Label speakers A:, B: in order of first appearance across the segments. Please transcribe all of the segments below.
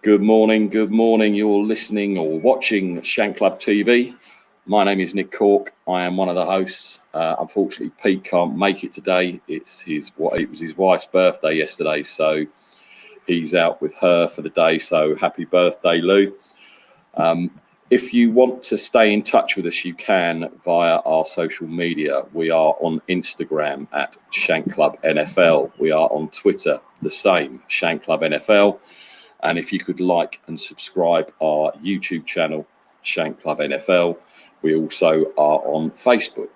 A: Good morning. You're listening or watching Shank Club TV. My name is Nick Cork. I am one of the hosts. Unfortunately, Pete can't make it today. It was his wife's birthday yesterday, so he's out with her for the day. So happy birthday, Lou. If you want to stay in touch with us, you can via our social media. We are on Instagram at Shank Club NFL. We are on Twitter, the same, Shank Club NFL. And if you could like and subscribe our YouTube channel, Shank Club NFL, we also are on Facebook.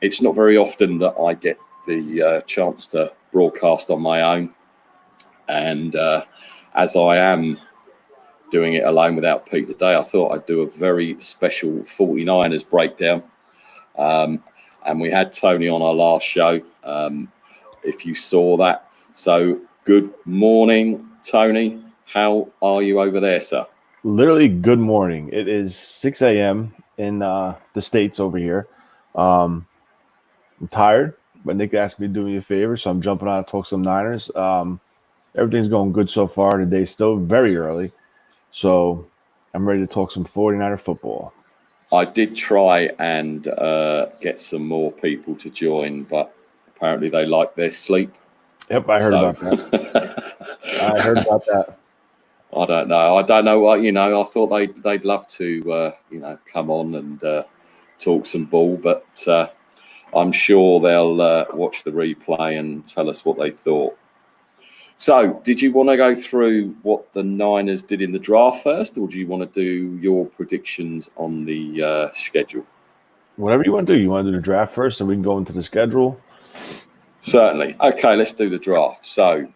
A: It's not very often that I get the chance to broadcast on my own. And as I am doing it alone without Pete today, I thought I'd do a very special 49ers breakdown. And we had Tony on our last show, if you saw that. So good morning, Tony. How are you over there, sir?
B: Literally, good morning. It is 6 a.m. in the States over here. I'm tired, but Nick asked me to do me a favor, so I'm jumping on to talk some Niners. Everything's going good so far. Today's still very early, so I'm ready to talk some 49er football.
A: I did try and get some more people to join, but apparently they like their sleep.
B: Yep, I heard about that. I heard about that.
A: I don't know. What I thought they'd love to come on and talk some ball, but I'm sure they'll watch the replay and tell us what they thought. So, did you want to go through what the Niners did in the draft first, or do you want to do your predictions on the schedule?
B: Whatever you want to do. You want to do the draft first, and we can go into the schedule?
A: Certainly. Okay, let's do the draft. So,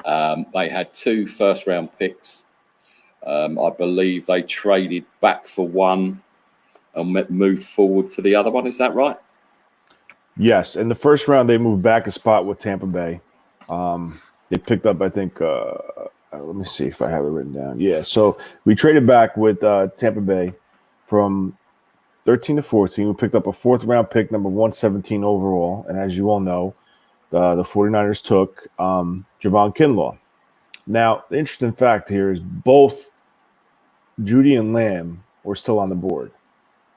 A: they had 2 first-round picks. I believe they traded back for one and moved forward for the other one. Is that right?
B: Yes. In the first round, they moved back a spot with Tampa Bay. They picked up, I think, let me see if I have it written down. Yeah, so we traded back with Tampa Bay from 13 to 14. We picked up a 4th-round pick, number 117 overall. And as you all know, the 49ers took Javon Kinlaw. Now, the interesting fact here is both Jeudy and Lamb were still on the board.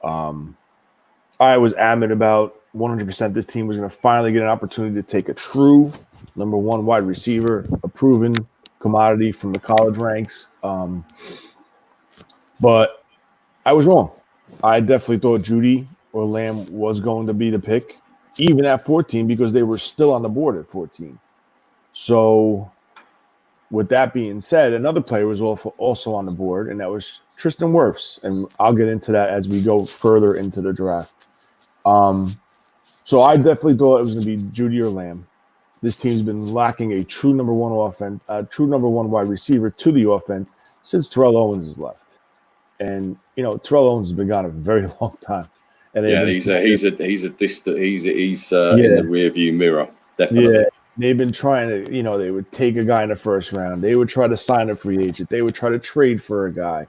B: I was adamant about 100% this team was going to finally get an opportunity to take a true number 1 wide receiver, a proven commodity from the college ranks. But I was wrong. I definitely thought Jeudy or Lamb was going to be the pick, even at 14, because they were still on the board at 14. So with that being said, another player was also on the board, and that was Tristan Wirfs. And I'll get into that as we go further into the draft. So I definitely thought it was going to be Jeudy or Lamb. This team's been lacking a true number 1 offense, a true number 1 wide receiver to the offense since Terrell Owens has left. And Terrell Owens has been gone a very long time. And
A: he's in the rearview mirror, definitely.
B: Yeah, they've been trying to, they would take a guy in the first round. They would try to sign a free agent. They would try to trade for a guy.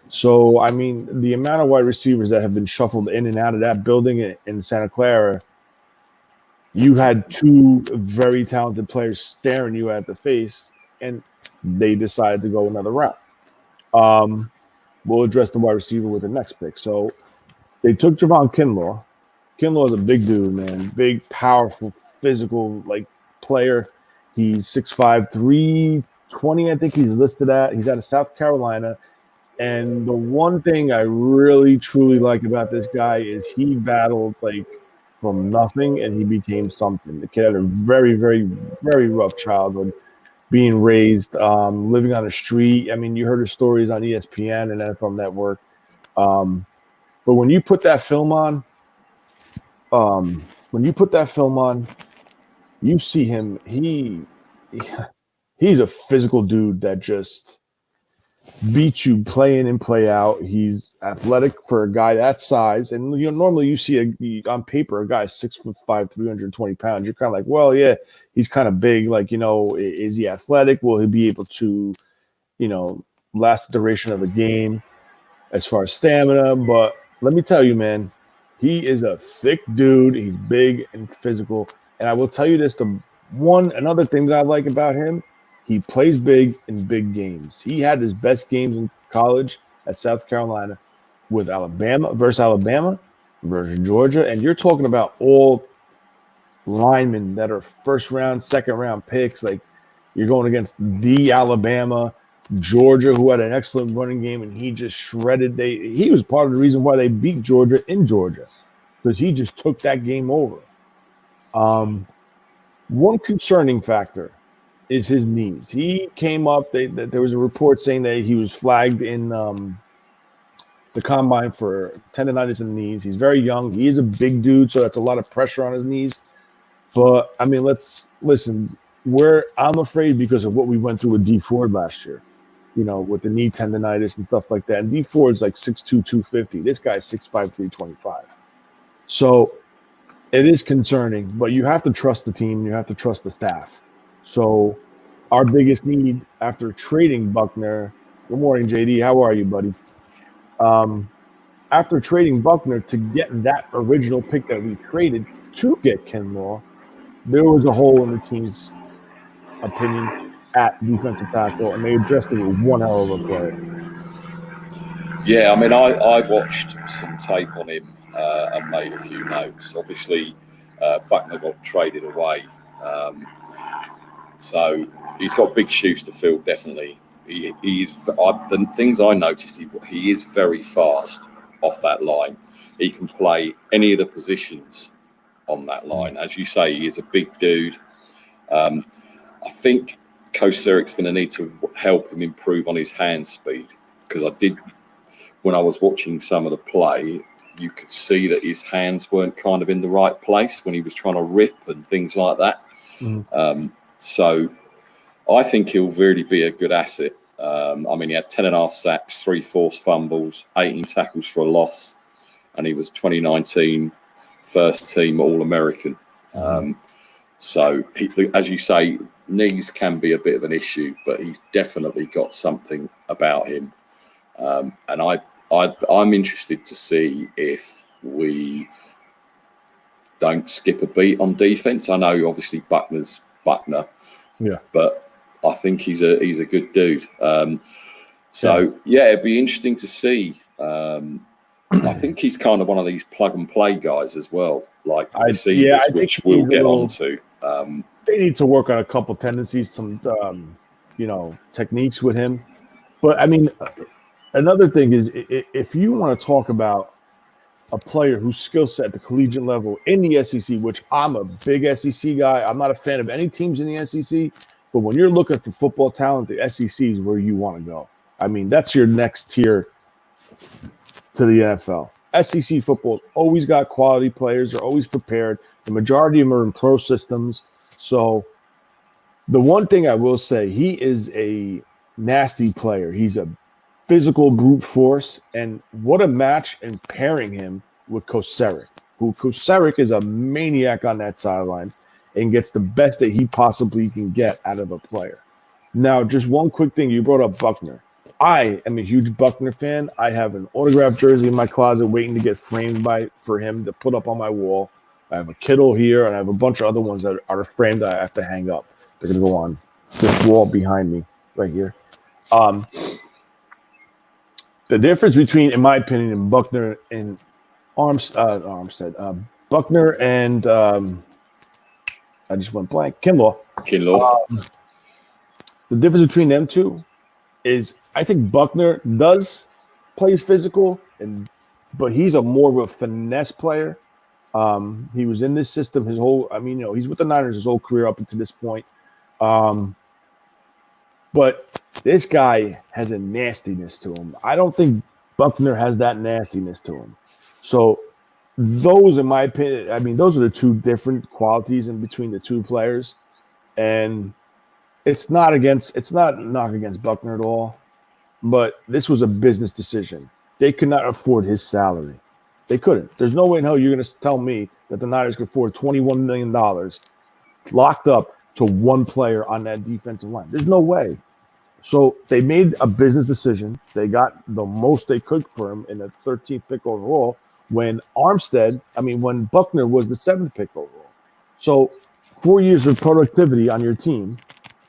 B: So, I mean, the amount of wide receivers that have been shuffled in and out of that building in Santa Clara, you had 2 very talented players staring you at the face, and they decided to go another route. We'll address the wide receiver with the next pick. So they took Javon Kinlaw. Kinlaw is a big dude, man. Big, powerful, physical, player. He's 6'5", 320, I think he's listed at. He's out of South Carolina. And the one thing I really, truly like about this guy is he battled, from nothing, and he became something. The kid had a very, very, very rough childhood, being raised, living on the street. I mean, you heard his stories on ESPN and NFL Network. But when you put that film on, you see him. He's a physical dude that just beats you play in and play out. He's athletic for a guy that size. And normally you see on paper a guy 6'5", 320 pounds. You're kind of like, well, yeah, he's kind of big. Is he athletic? Will he be able to, last the duration of a game as far as stamina? But let me tell you, man, he is a thick dude. He's big and physical. And I will tell you this, another thing that I like about him He plays big in big games. He had his best games in college at South Carolina with Alabama versus Georgia. And you're talking about all linemen that are first round, second round picks. Like, you're going against the Alabama, Georgia, who had an excellent running game, and he just shredded. He was part of the reason why they beat Georgia in Georgia, because he just took that game over. One concerning factor is his knees. He came up. There was a report saying that he was flagged in the combine for tendonitis in the knees. He's very young. He is a big dude, so that's a lot of pressure on his knees. But I mean, let's listen. I'm afraid because of what we went through with D Ford last year, with the knee tendonitis and stuff like that. And D Ford's like 6'2", 250. This guy's 6'5", 325. So it is concerning, but you have to trust the team. You have to trust the staff. So our biggest need after trading Buckner. Good morning, JD. How are you, buddy? After trading Buckner to get that original pick that we traded to get Kinlaw, there was a hole in the team's opinion at defensive tackle, and they addressed it with one hell of a play.
A: Yeah, I mean, I watched some tape on him and made a few notes. Obviously, Buckner got traded away, so he's got big shoes to fill. Definitely, the things I noticed. He is very fast off that line. He can play any of the positions on that line. As you say, he is a big dude. I think Coach Seric's going to need to help him improve on his hand speed, because when I was watching some of the play, you could see that his hands weren't kind of in the right place when he was trying to rip and things like that. So I think he'll really be a good asset. I mean, he had 10.5 sacks, 3 forced fumbles, 18 tackles for a loss, and he was 2019 first team All-American. So, as you say, knees can be a bit of an issue, but he's definitely got something about him. And I'm interested to see if we don't skip a beat on defense. I know, obviously, Buckner's Buckner, but I think he's a good dude. It'd be interesting to see. I think he's kind of one of these plug and play guys as well, like the receivers, which we'll get onto.
B: They need to work on a couple tendencies, some techniques with him. But I mean, another thing is, if you want to talk about a player whose skill set at the collegiate level in the SEC, which I'm a big SEC guy, I'm not a fan of any teams in the SEC, but when you're looking for football talent, the SEC is where you want to go. I mean, that's your next tier to the NFL. SEC football's always got quality players. They're always prepared. The majority of them are in pro systems. So the one thing I will say, he is a nasty player. He's a physical brute force. And what a match in pairing him with Kocurek, who Kocurek is a maniac on that sideline and gets the best that he possibly can get out of a player. Now, just one quick thing. You brought up Buckner. I am a huge Buckner fan. I have an autographed jersey in my closet waiting to get framed for him to put up on my wall. I have a Kittle here, and I have a bunch of other ones that are framed that I have to hang up. They're going to go on this wall behind me right here. The difference between, in my opinion, Buckner and Buckner and I just went blank. Kinlaw. The difference between them two is, I think Buckner does play physical, but he's more of a finesse player. He was in this system he's with the Niners his whole career up until this point. But this guy has a nastiness to him. I don't think Buckner has that nastiness to him. So those, in my opinion, those are the two different qualities in between the two players. And it's not a knock against Buckner at all. But this was a business decision. They could not afford his salary. They couldn't. There's no way in hell you're going to tell me that the Niners could afford $21 million locked up to one player on that defensive line. There's no way. So they made a business decision. They got the most they could for him in the 13th pick overall when Buckner was the 7th pick overall. So 4 years of productivity on your team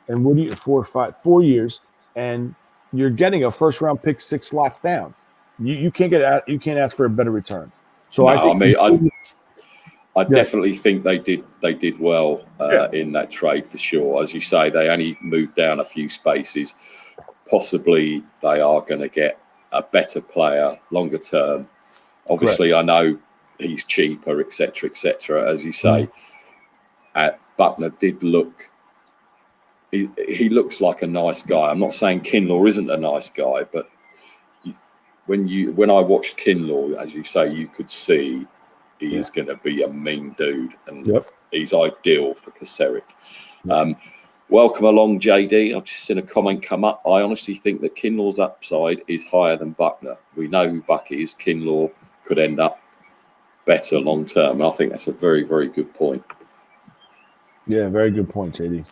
B: And what do you 4 years, and you're getting a first round pick 6 slots down. You can't you can't ask for a better return. So I
A: No, I
B: think
A: mean, I
B: yeah,
A: definitely think they did well in that trade for sure. As you say, they only moved down a few spaces. Possibly they are going to get a better player longer term. Obviously, I know he's cheaper, etc., etc. As you say, Buckner did look. He looks like a nice guy. I'm not saying Kinlaw isn't a nice guy, but when I watched Kinlaw, as you say, you could see he is going to be a mean dude, and he's ideal for Kaserik. Welcome along, JD. I've just seen a comment come up. I honestly think that Kinlaw's upside is higher than Buckner. We know who Buck is. Kinlaw could end up better long term. I think that's a very, very good point.
B: Yeah, very good point, JD.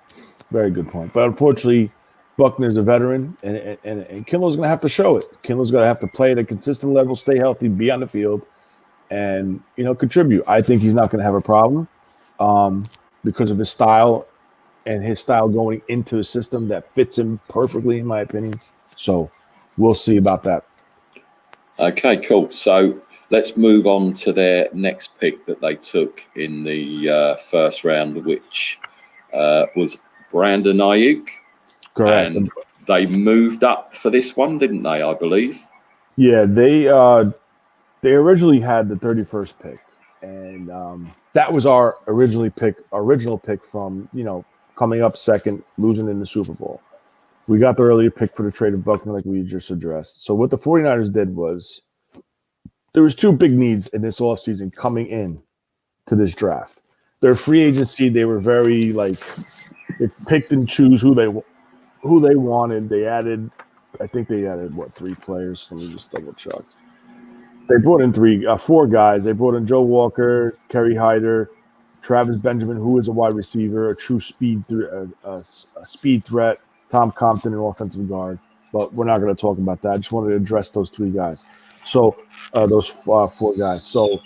B: Very good point. But unfortunately, Buckner's a veteran, and Kinlaw's going to have to show it. Kinlaw's going to have to play at a consistent level, stay healthy, be on the field, and contribute. I think he's not going to have a problem because of his style and his style going into the system that fits him perfectly, in my opinion. So we'll see about that.
A: Okay, cool. So let's move on to their next pick that they took in the first round, which was Brandon Ayuk.
B: Correct.
A: And they moved up for this one, didn't they, I believe?
B: Yeah, they originally had the 31st pick. And that was our original pick from, coming up second, losing in the Super Bowl. We got the earlier pick for the trade of Buckner, like we just addressed. So what the 49ers did was there was two big needs in this offseason coming in to this draft. Their free agency, they were very they picked and choose who they wanted. I think they added 3 players? Let me just double check. They brought in 4 guys. They brought in Joe Walker, Kerry Hyder, Travis Benjamin, who is a wide receiver, a true speed threat, Tom Compton, an offensive guard. But we're not going to talk about that. I just wanted to address those 3 guys. So those 4 guys. So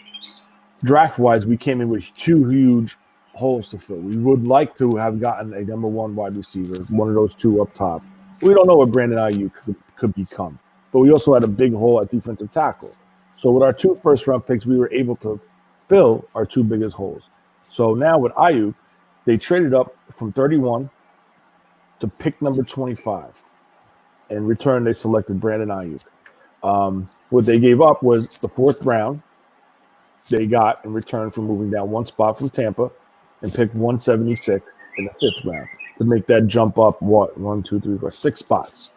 B: draft-wise, we came in with 2 huge holes to fill. We would like to have gotten a number 1 wide receiver, one of those 2 up top. We don't know what Brandon Ayuk could become. But we also had a big hole at defensive tackle. So with our 2 first-round picks, we were able to fill our 2 biggest holes. So now with Ayuk, they traded up from 31 to pick number 25. In return, they selected Brandon Ayuk. What they gave up was the 4th round. They got in return for moving down 1 spot from Tampa and picked 176 in the 5th round to make that jump up, 1, 2, 3, 4, 6 spots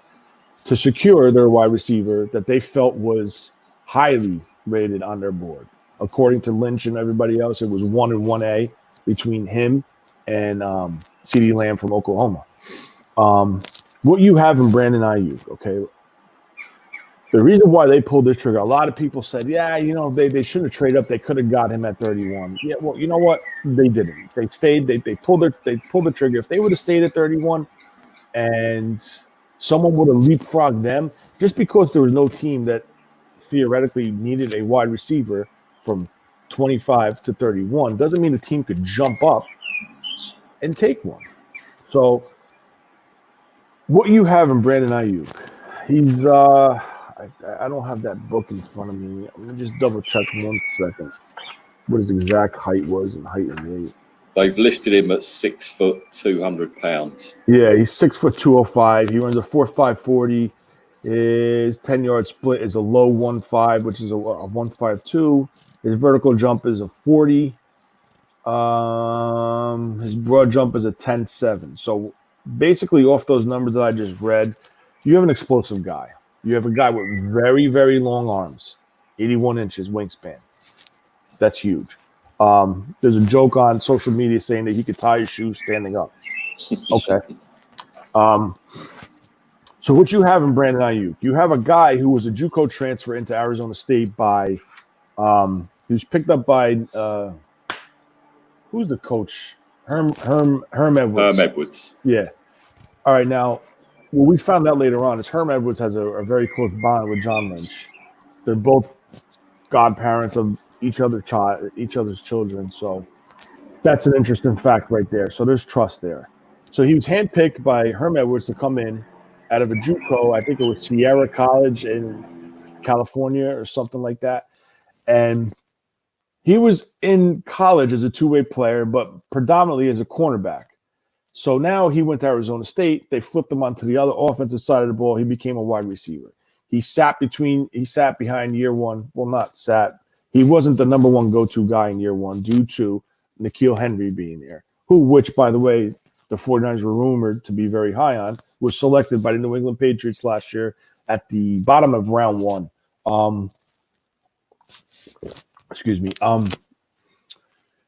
B: to secure their wide receiver that they felt was highly rated on their board. According to Lynch and everybody else, it was 1 and 1A between him and CeeDee Lamb from Oklahoma. What you have in Brandon Ayuk, okay? The reason why they pulled this trigger, a lot of people said, they shouldn't have traded up. They could have got him at 31. Yeah, well, you know what? They didn't. They stayed. They pulled the trigger. If they would have stayed at 31 and someone would have leapfrogged them, just because there was no team that theoretically needed a wide receiver from 25 to 31 doesn't mean the team could jump up and take one. So what you have in Brandon Ayuk, he's I don't have that book in front of me. I'm gonna just double check 1 second what his exact height was and height and weight.
A: They've listed him at 6 foot, 200 pounds.
B: Yeah, he's 6 foot 205. He runs a 4.5 40. His 10-yard split is a low 1.5, which is a 1.52. His vertical jump is a 40. His broad jump is a 10.7. So basically, off those numbers that I just read, you have an explosive guy. You have a guy with very, very long arms, 81 inches wingspan. That's huge. There's a joke on social media saying that he could tie his shoes standing up. Okay. So what you have in Brandon Ayuk, you have a guy who was a JUCO transfer into Arizona State by he was picked up by who's the coach? Herm Edwards.
A: Herm Edwards.
B: Yeah. All right. Now, what we found out later on is Herm Edwards has a very close bond with John Lynch. They're both godparents of each other's children. So that's an interesting fact right there. So there's trust there. So he was handpicked by Herm Edwards to come in out of a JUCO. I think it was Sierra College in California or something like that. And he was in college as a two-way player, but predominantly as a cornerback. So now he went to Arizona State. They flipped him onto the other offensive side of the ball. He became a wide receiver. He sat behind year one. Well, not sat. He wasn't the number one go-to guy in year one due to N'Keal Henry being there, which, by the way, the 49ers were rumored to be very high on, was selected by the New England Patriots last year at the bottom of round one. Excuse me.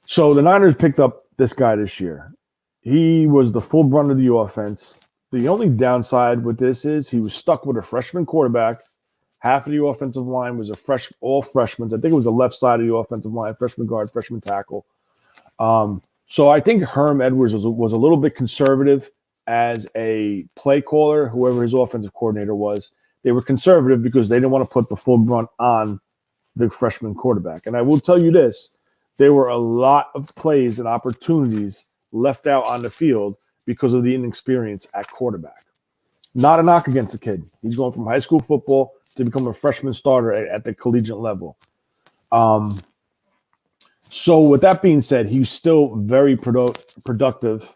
B: So the Niners picked up this guy this year. He was the full brunt of the offense. The only downside with this is he was stuck with a freshman quarterback. Half of the offensive line was all freshmen. I think it was the left side of the offensive line, freshman guard, freshman tackle. So I think Herm Edwards was a little bit conservative as a play caller, whoever his offensive coordinator was. They were conservative because they didn't want to put the full brunt on the freshman quarterback. And I will tell you this, there were a lot of plays and opportunities left out on the field because of the inexperience at quarterback. Not a knock against the kid. He's going from high school football to become a freshman starter at the collegiate level. So with that being said, he's still very productive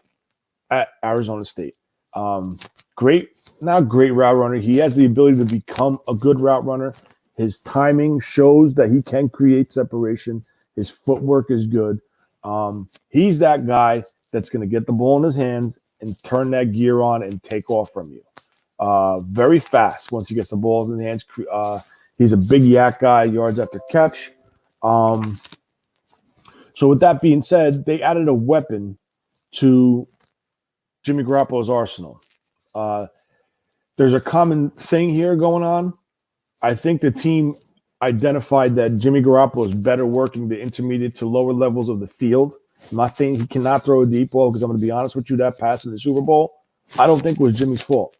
B: at Arizona State. Not great route runner. He has the ability to become a good route runner. His timing shows that he can create separation. His footwork is good. He's that guy that's going to get the ball in his hands and turn that gear on and take off from you. Very fast once he gets the balls in the hands. He's a big yak guy, yards after catch. So with that being said, they added a weapon to Jimmy Garoppolo's arsenal. There's a common thing here going on. I think the team identified that Jimmy Garoppolo is better working the intermediate to lower levels of the field. I'm not saying he cannot throw a deep ball because I'm going to be honest with you, that pass in the Super Bowl, I don't think was Jimmy's fault.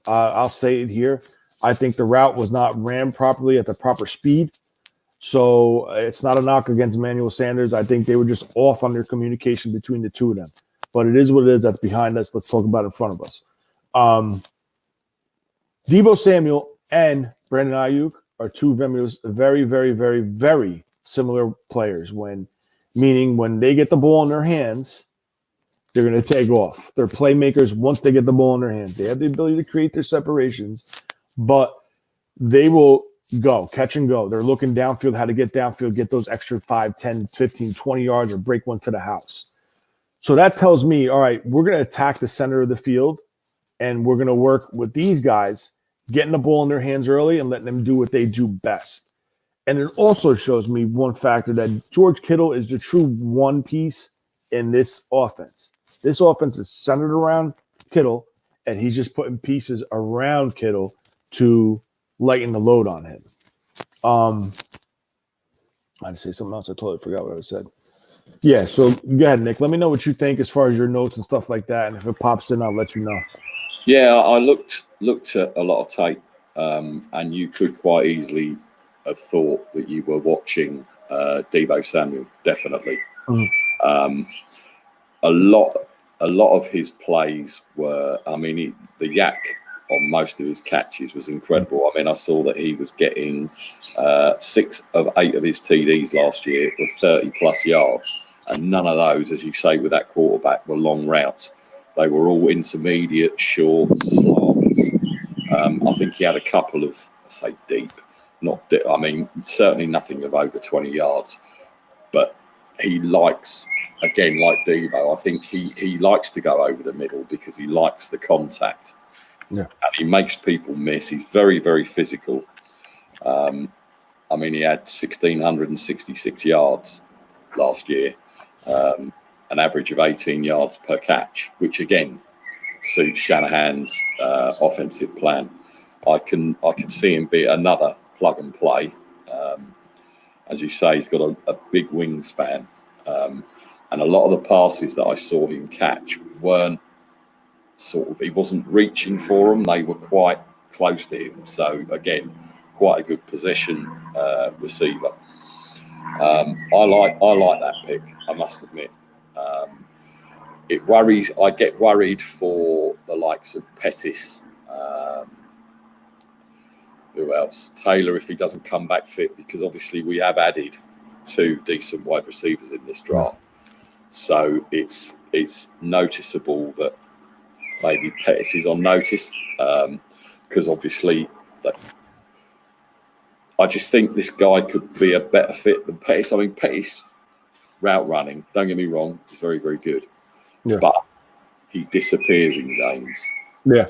B: I'll say it here. I think the route was not ran properly at the proper speed. So it's not a knock against Emmanuel Sanders. I think they were just off on their communication between the two of them. But it is what it is. That's behind us. Let's talk about it in front of us. Deebo Samuel and Brandon Ayuk are two very, very, very, very similar players. Meaning when they get the ball in their hands, they're going to take off. They're playmakers once they get the ball in their hands. They have the ability to create their separations, but they will go, catch and go. They're looking downfield, how to get downfield, get those extra 5, 10, 15, 20 yards or break one to the house. So that tells me, all right, we're going to attack the center of the field and we're going to work with these guys, getting the ball in their hands early and letting them do what they do best. And it also shows me one factor that George Kittle is the true one piece in this offense. This offense is centered around Kittle, and he's just putting pieces around Kittle to lighten the load on him. I had to say something else. I totally forgot what I said. Yeah, so go ahead, Nick. Let me know what you think as far as your notes and stuff like that. And if it pops in, I'll let you know.
A: Yeah, I looked at a lot of tape, and you could quite easily have thought that you were watching Deebo Samuel, definitely. Mm-hmm. A lot of his plays were, the yak on most of his catches was incredible. I saw that he was getting 6 of 8 of his TDs last year with 30-plus yards, and none of those, as you say, with that quarterback, were long routes. They were all intermediate, short, slants. I think he had a couple of, deep, certainly nothing of over 20 yards. But he likes, again, like Deebo, I think he likes to go over the middle because he likes the contact. Yeah. And he makes people miss. He's very, very physical. He had 1,666 yards last year, an average of 18 yards per catch, which again suits Shanahan's offensive plan. I can see him be another plug and play. As you say, he's got a big wingspan, and a lot of the passes that I saw him catch weren't he wasn't reaching for them; they were quite close to him. So again, quite a good possession receiver. I like that pick, I must admit. it worries. I get worried for the likes of Pettis. Who else? Taylor, if he doesn't come back fit, because obviously we have added 2 decent wide receivers in this draft. So it's noticeable that maybe Pettis is on notice, because obviously I just think this guy could be a better fit than Pettis. I mean, Pettis route running, don't get me wrong, is very, very good.
B: Yeah.
A: But he disappears in games.
B: Yeah.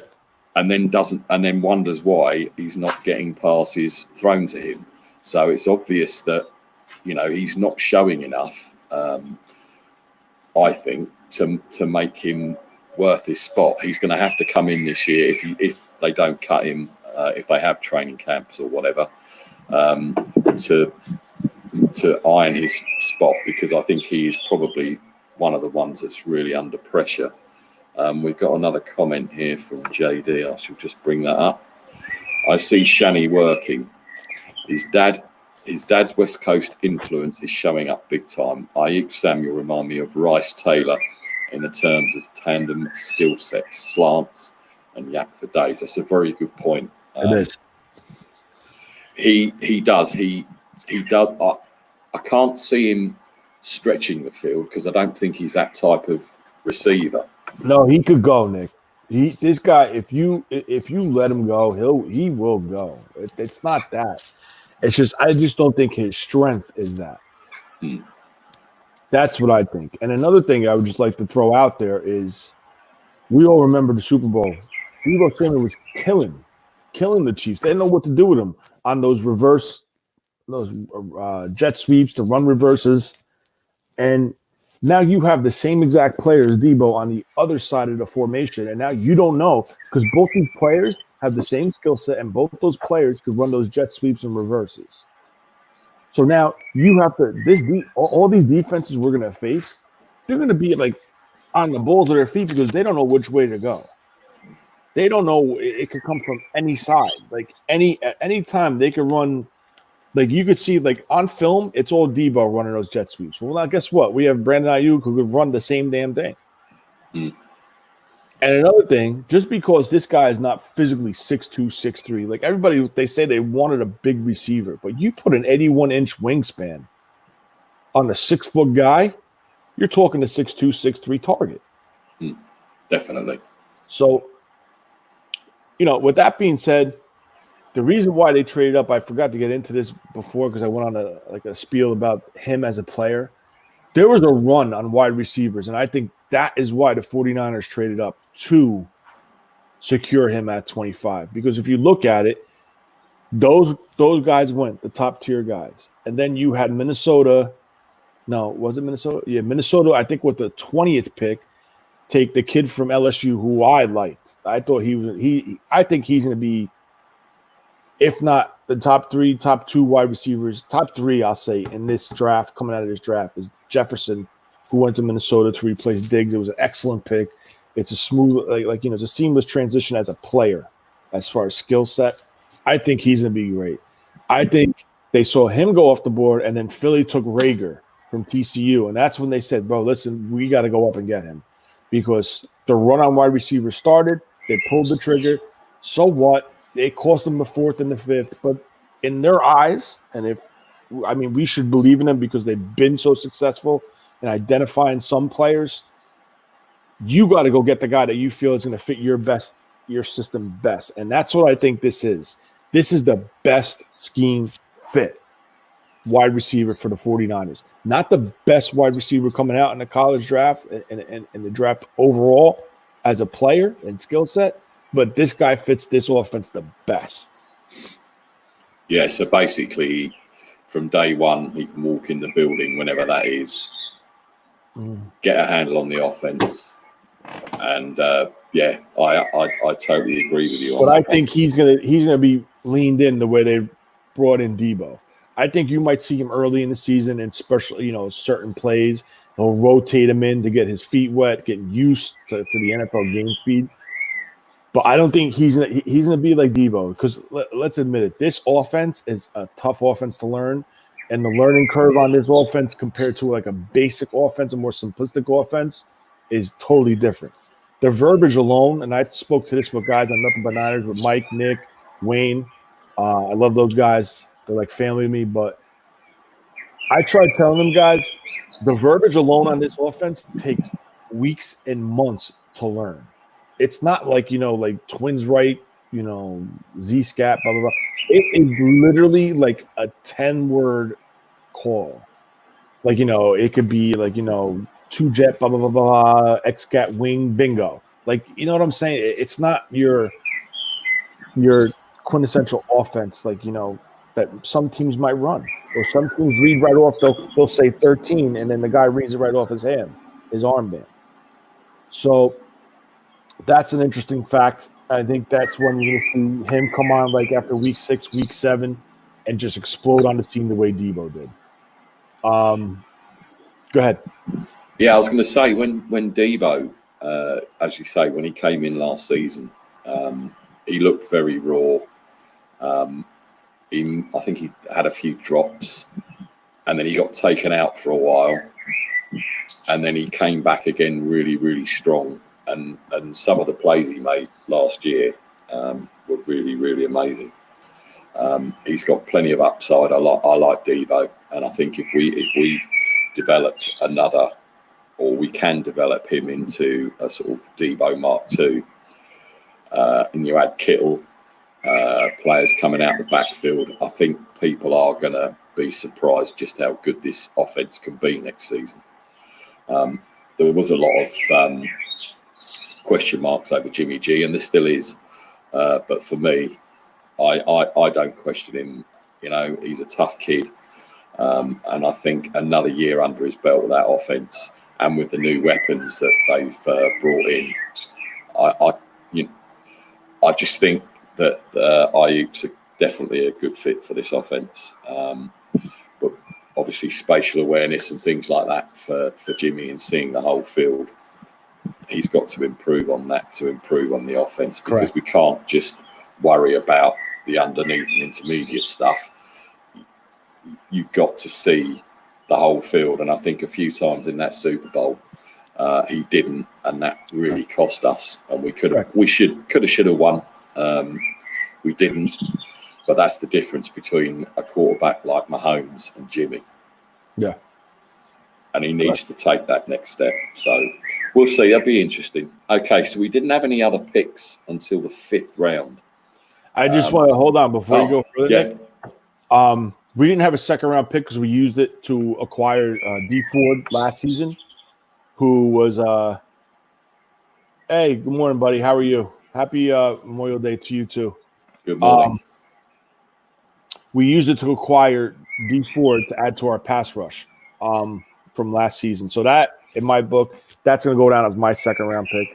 A: And then wonders why he's not getting passes thrown to him. So it's obvious that, he's not showing enough, I think, to make him worth his spot. He's going to have to come in this year if they don't cut him, if they have training camps or whatever, to iron his spot, because I think he is probably one of the ones that's really under pressure. We've got another comment here from JD. I shall just bring that up. I see Shani working. His dad's West Coast influence is showing up big time. Aiyuk Samuel remind me of Rice Taylor in the terms of tandem skill sets, slants, and yak for days. That's a very good point.
B: It is.
A: He does. He does. I can't see him stretching the field because I don't think he's that type of receiver.
B: No, he could go, Nick. This guy, if you let him go, he will go. It's not that. It's just I just don't think his strength is that. That's what I think. And another thing I would just like to throw out there is, we all remember the Super Bowl. Deebo Samuel was killing the Chiefs. They didn't know what to do with him on those jet sweeps, the run reverses, and now you have the same exact player as Deebo on the other side of the formation, and now you don't know, because both these players have the same skill set, and both those players could run those jet sweeps and reverses. So now you have to all these defenses we're going to face, they're going to be like on the balls of their feet because they don't know which way to go. They don't know. It could come from any side. Like at any time they could run. Like you could see, like on film, it's all Deebo running those jet sweeps. Well, now guess what? We have Brandon Aiyuk who could run the same damn thing. And another thing, just because this guy is not physically 6'2", 6'3", like everybody, they say they wanted a big receiver, but you put an 81-inch wingspan on a 6-foot guy, you're talking a 6'2", 6'3" target.
A: Definitely.
B: So, with that being said, the reason why they traded up, I forgot to get into this before because I went on a spiel about him as a player. There was a run on wide receivers, and I think that is why the 49ers traded up to secure him at 25. Because if you look at it, those guys went, the top tier guys. And then you had Minnesota. No, was it Minnesota? Yeah, Minnesota, I think with the 20th pick, take the kid from LSU who I liked. I thought I think he's going to be, if not the top 2 wide receivers, top 3, I'll say, in this draft, coming out of this draft, is Jefferson, who went to Minnesota to replace Diggs. It was an excellent pick. It's a smooth, it's a seamless transition as a player, as far as skill set. I think he's going to be great. I think they saw him go off the board, and then Philly took Rager from TCU, and that's when they said, bro, listen, we got to go up and get him. Because the run on wide receiver started, they pulled the trigger. So what? It cost them the 4th and the 5th, but in their eyes, we should believe in them because they've been so successful in identifying some players. You got to go get the guy that you feel is going to fit your system best, and that's what I think this is. This is the best scheme fit wide receiver for the 49ers. Not the best wide receiver coming out in the college draft and the draft overall as a player and skill set, but this guy fits this offense the best.
A: Yeah, so basically from day one, he can walk in the building whenever that is, get a handle on the offense. And I totally agree with you on
B: that. But I
A: one.
B: think he's gonna be leaned in the way they brought in Deebo. I think you might see him early in the season, and especially certain plays. They'll rotate him in to get his feet wet, getting used to the NFL game speed. But I don't think he's gonna be like Deebo, because let's admit it, this offense is a tough offense to learn, and the learning curve on this offense compared to like a basic offense, a more simplistic offense, is totally different. The verbiage alone, and I spoke to this with guys on Nothing But Niners with Mike, Nick, Wayne. I love those guys. They're like family to me. But I tried telling them guys, the verbiage alone on this offense takes weeks and months to learn. It's not like, like twins right, Z-scat, blah, blah, blah. It is literally like a 10-word call. Like, it could be like, two jet, blah, blah, blah, blah, X-scat wing, bingo. Like, you know what I'm saying? It's not your quintessential offense, like, that some teams might run. Or some teams read right off, they'll say 13, and then the guy reads it right off his armband. So that's an interesting fact. I think that's when you're going to see him come on like after week 6, week 7, and just explode on the scene the way Debo did. Go ahead.
A: Yeah, I was going to say when Debo, as you say, when he came in last season, he looked very raw. I think he had a few drops, and then he got taken out for a while, and then he came back again really, really strong. And some of the plays he made last year were really, really amazing. He's got plenty of upside. I like Debo, and I think if we've developed another, or we can develop him into a sort of Debo Mark II, and you add Kittle, players coming out the backfield, I think people are going to be surprised just how good this offense can be next season. There was a lot of question marks over Jimmy G, and there still is. But for me, I don't question him. He's a tough kid. And I think another year under his belt with that offense and with the new weapons that they've brought in, I just think that Ayuk's definitely a good fit for this offense. But obviously spatial awareness and things like that for Jimmy, and seeing the whole field, he's got to improve on that to improve on the offense, because we can't just worry about the underneath and intermediate stuff. You've got to see the whole field, and I think a few times in that Super Bowl he didn't, and that really cost us. And we could have won. We didn't, but that's the difference between a quarterback like Mahomes and Jimmy.
B: Yeah,
A: and he needs to take that next step. So we'll see. That'll be interesting. Okay, so we didn't have any other picks until the 5th round.
B: I just want to hold on before you go further.
A: Yeah.
B: Nick. We didn't have a second-round pick because we used it to acquire D Ford last season, who was hey, good morning, buddy. How are you? Happy Memorial Day to you, too.
A: Good morning.
B: We used it to acquire D Ford to add to our pass rush from last season. So that, in my book, that's going to go down as my second-round pick.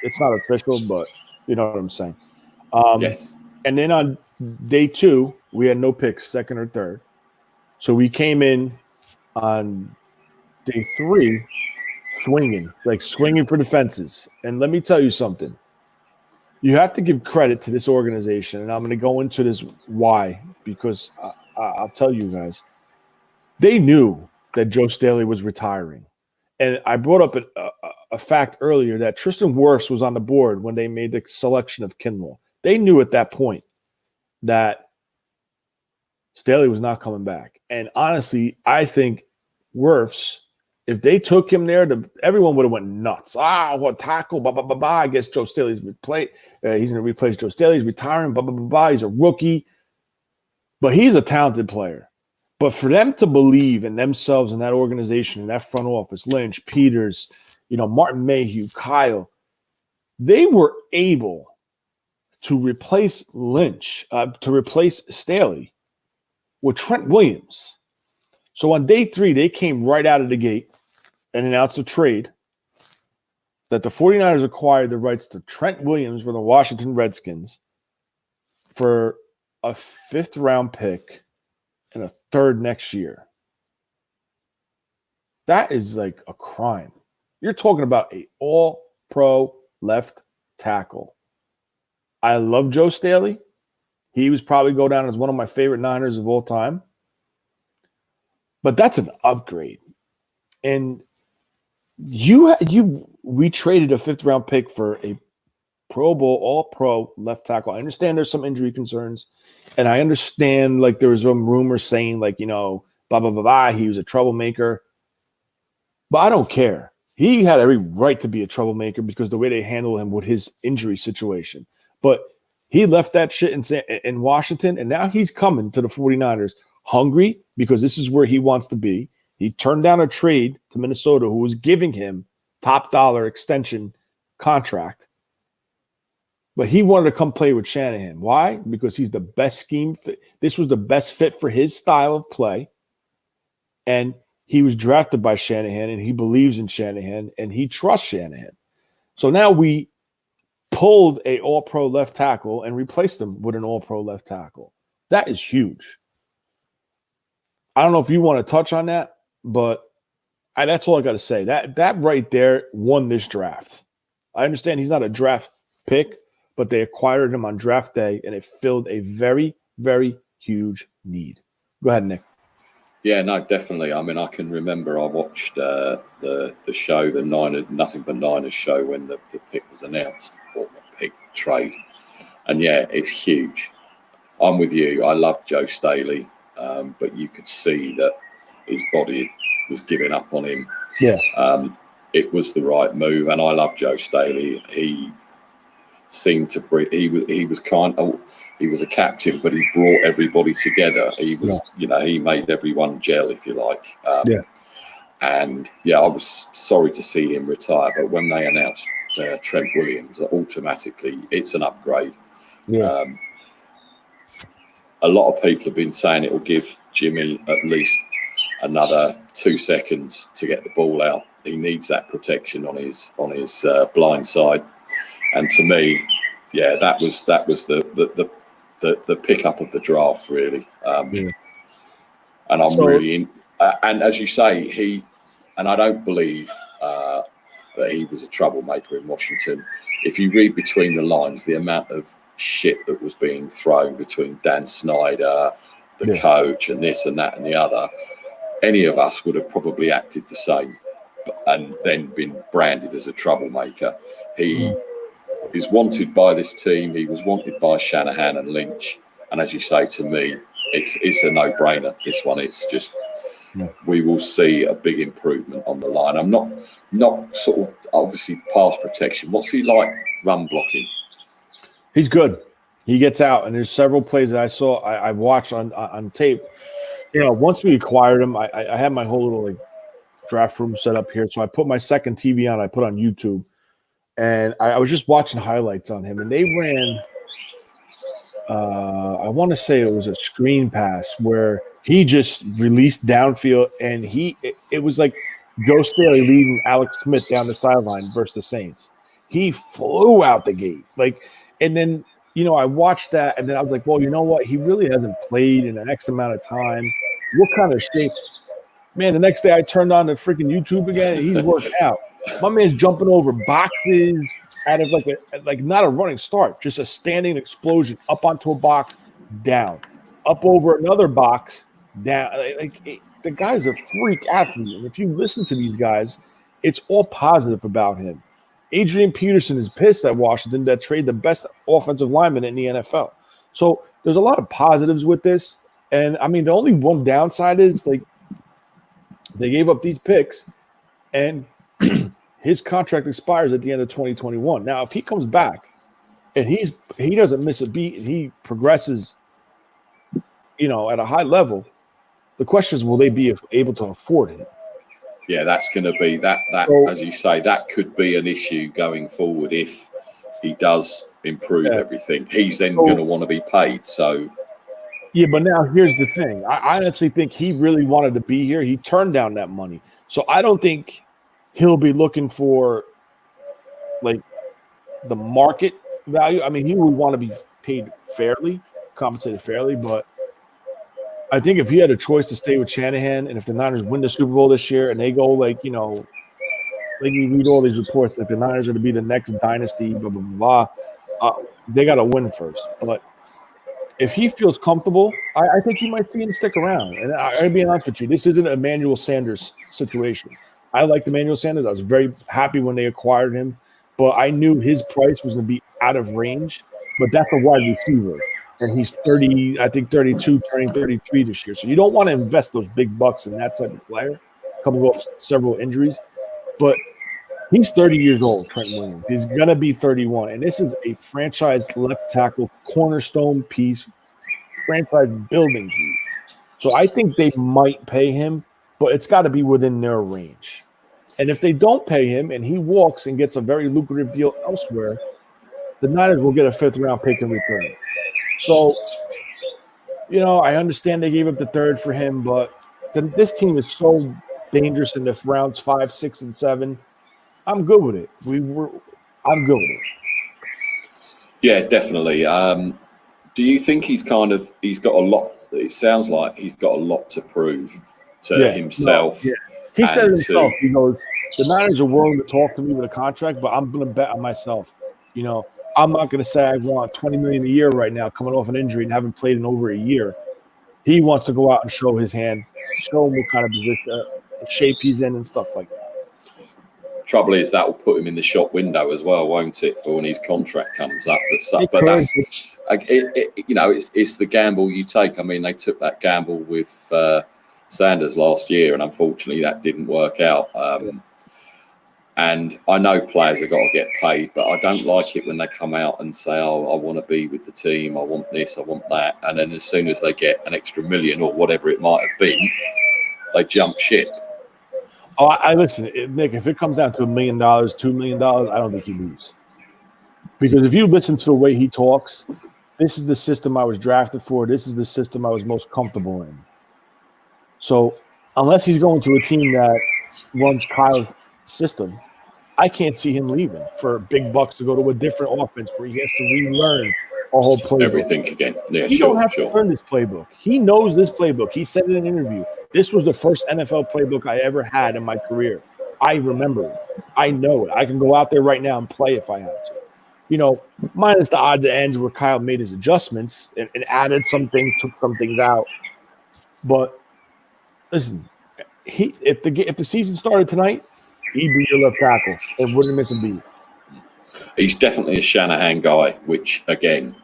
B: It's not official, but you know what I'm saying.
A: Yes.
B: And then on day 2, we had no picks, second or third. So we came in on day 3 swinging for the fences. And let me tell you something. You have to give credit to this organization, and I'm going to go into this why, because I'll tell you guys. They knew that Joe Staley was retiring. And I brought up a fact earlier that Tristan Wirfs was on the board when they made the selection of Kinlaw. They knew at that point that Staley was not coming back. And honestly, I think Wirfs, if they took him there, everyone would have went nuts. What tackle, blah, blah, blah, blah. I guess Joe Staley's replaced. He's going to replace Joe Staley. He's retiring, blah, blah, blah, blah. He's a rookie. But he's a talented player. But for them to believe in themselves and that organization and that front office, Lynch, Peters, Martin Mayhew, Kyle, they were able to replace Lynch, to replace Staley with Trent Williams. So on day 3, they came right out of the gate and announced a trade that the 49ers acquired the rights to Trent Williams from the Washington Redskins for a 5th round pick and a 3rd next year. That is like a crime. You're talking about an all-pro left tackle. I love Joe Staley. He was probably go down as one of my favorite Niners of all time. But that's an upgrade. And We traded a 5th-round pick for a Pro Bowl, All-Pro left tackle. I understand there's some injury concerns, and I understand like there was some rumors saying like blah blah blah blah. He was a troublemaker, but I don't care. He had every right to be a troublemaker because the way they handled him with his injury situation. But he left that shit in Washington, and now he's coming to the 49ers hungry because this is where he wants to be. He turned down a trade to Minnesota, who was giving him top dollar extension contract. But he wanted to come play with Shanahan. Why? Because he's the best scheme fit. This was the best fit for his style of play. And he was drafted by Shanahan, and he believes in Shanahan, and he trusts Shanahan. So now we pulled a all-pro left tackle and replaced him with an all-pro left tackle. That is huge. I don't know if you want to touch on that, but that's all I got to say. That right there won this draft. I understand he's not a draft pick, but they acquired him on draft day, and it filled a very, very huge need. Go ahead, Nick.
A: Yeah, no, definitely. I mean, I can remember I watched the show, the Nothing But Niners show when the pick was announced, or the pick trade. And yeah, it's huge. I'm with you. I love Joe Staley, but you could see that his body was giving up on him.
B: Yeah.
A: It was the right move, and I love Joe Staley. He seemed to bring. He was he was a captain, but he brought everybody together. He was, he made everyone gel, if you like. And yeah, I was sorry to see him retire, but when they announced Trent Williams, automatically it's an upgrade.
B: Yeah.
A: A lot of people have been saying it will give Jimmy at least another 2 seconds to get the ball out. He needs that protection on his blind side. And to me, yeah, that was the pickup of the draft, really. And I'm really in. And as you say, I don't believe that he was a troublemaker in Washington. If you read between the lines, the amount of shit that was being thrown between Dan Snyder, the coach, and this and that and the other, any of us would have probably acted the same and then been branded as a troublemaker. He is wanted by this team. He was wanted by Shanahan and Lynch. And as you say, to me, it's a no-brainer, this one. It's just we will see a big improvement on the line. I'm not sort of obviously pass protection. What's he like run blocking?
B: He's good. He gets out, and there's several plays that I watched on tape. Once we acquired him, I had my whole little draft room set up here. So I put my second TV on. I put on YouTube, and I was just watching highlights on him, and they ran. I want to say it was a screen pass where he just released downfield, and it was like Joe Staley leading Alex Smith down the sideline versus the Saints. He flew out the gate, and then I watched that, and then I was like, well, you know what? He really hasn't played in an X amount of time. What kind of shape? Man, the next day I turned on the freaking YouTube again, and he's working out. My man's jumping over boxes out of like not a running start, just a standing explosion up onto a box, down, up over another box, down. The guy's a freak athlete, and if you listen to these guys, it's all positive about him. Adrian Peterson is pissed at Washington that traded the best offensive lineman in the NFL. So there's a lot of positives with this. And, I mean, the only one downside is, they gave up these picks, and his contract expires at the end of 2021. Now, if he comes back and he doesn't miss a beat and he progresses, at a high level, the question is, will they be able to afford him?
A: Yeah, that's going to be that as you say, that could be an issue going forward if he does improve everything. He's then going to want to be paid. So,
B: yeah, but now here's the thing. I honestly think he really wanted to be here. He turned down that money. So I don't think he'll be looking for the market value. I mean, he would want to be paid fairly, compensated fairly, but I think if he had a choice to stay with Shanahan, and if the Niners win the Super Bowl this year and they go you read all these reports that the Niners are to be the next dynasty, blah, blah, blah, they got to win first. But if he feels comfortable, I think you might see him stick around. And I'll be honest with you, this isn't an Emmanuel Sanders situation. I liked Emmanuel Sanders. I was very happy when they acquired him, but I knew his price was going to be out of range. But that's a wide receiver, and he's 30, I think 32, turning 33 this year. So you don't want to invest those big bucks in that type of player, coming off several injuries. But he's 30 years old, Trent Williams. He's going to be 31, and this is a franchise left tackle cornerstone piece, franchise building piece. So I think they might pay him, but it's got to be within their range. And if they don't pay him and he walks and gets a very lucrative deal elsewhere, the Niners will get a 5th-round pick in return. So, I understand they gave up the 3rd for him, but this team is so dangerous in the rounds 5, 6, and 7. I'm good with it. I'm good with it.
A: Yeah, definitely. Do you think he's got a lot? It sounds like he's got a lot to prove to himself.
B: No, yeah. He said it himself. He goes, the Niners are willing to talk to me with a contract, but I'm going to bet on myself. I'm not going to say I want $20 million a year right now, coming off an injury and haven't played in over a year. He wants to go out and show his hand, show him what kind of position, shape he's in, and stuff like that.
A: Trouble is that will put him in the shop window as well, won't it, for when his contract comes up? But that's it's the gamble you take. I mean, they took that gamble with Sanders last year, and unfortunately, that didn't work out. And I know players have got to get paid, but I don't like it when they come out and say, "Oh, I want to be with the team. I want this. I want that." And then as soon as they get an extra million or whatever it might have been, they jump ship.
B: Oh, I listen, Nick. If it comes down to $1 million, $2 million, I don't think he moves. Because if you listen to the way he talks, this is the system I was drafted for. This is the system I was most comfortable in. So unless he's going to a team that runs Kyle's system, I can't see him leaving for big bucks to go to a different offense where he has to relearn a whole playbook.
A: Everything again. Yeah,
B: you don't have to learn this playbook. He knows this playbook. He said in an interview, this was the first NFL playbook I ever had in my career. I remember it. I know it. I can go out there right now and play if I had to. Minus the odds and ends where Kyle made his adjustments and added some things, took some things out. But listen, if the season started tonight, he'd be your left tackle and wouldn't miss a beat.
A: He's definitely a Shanahan guy, which, again,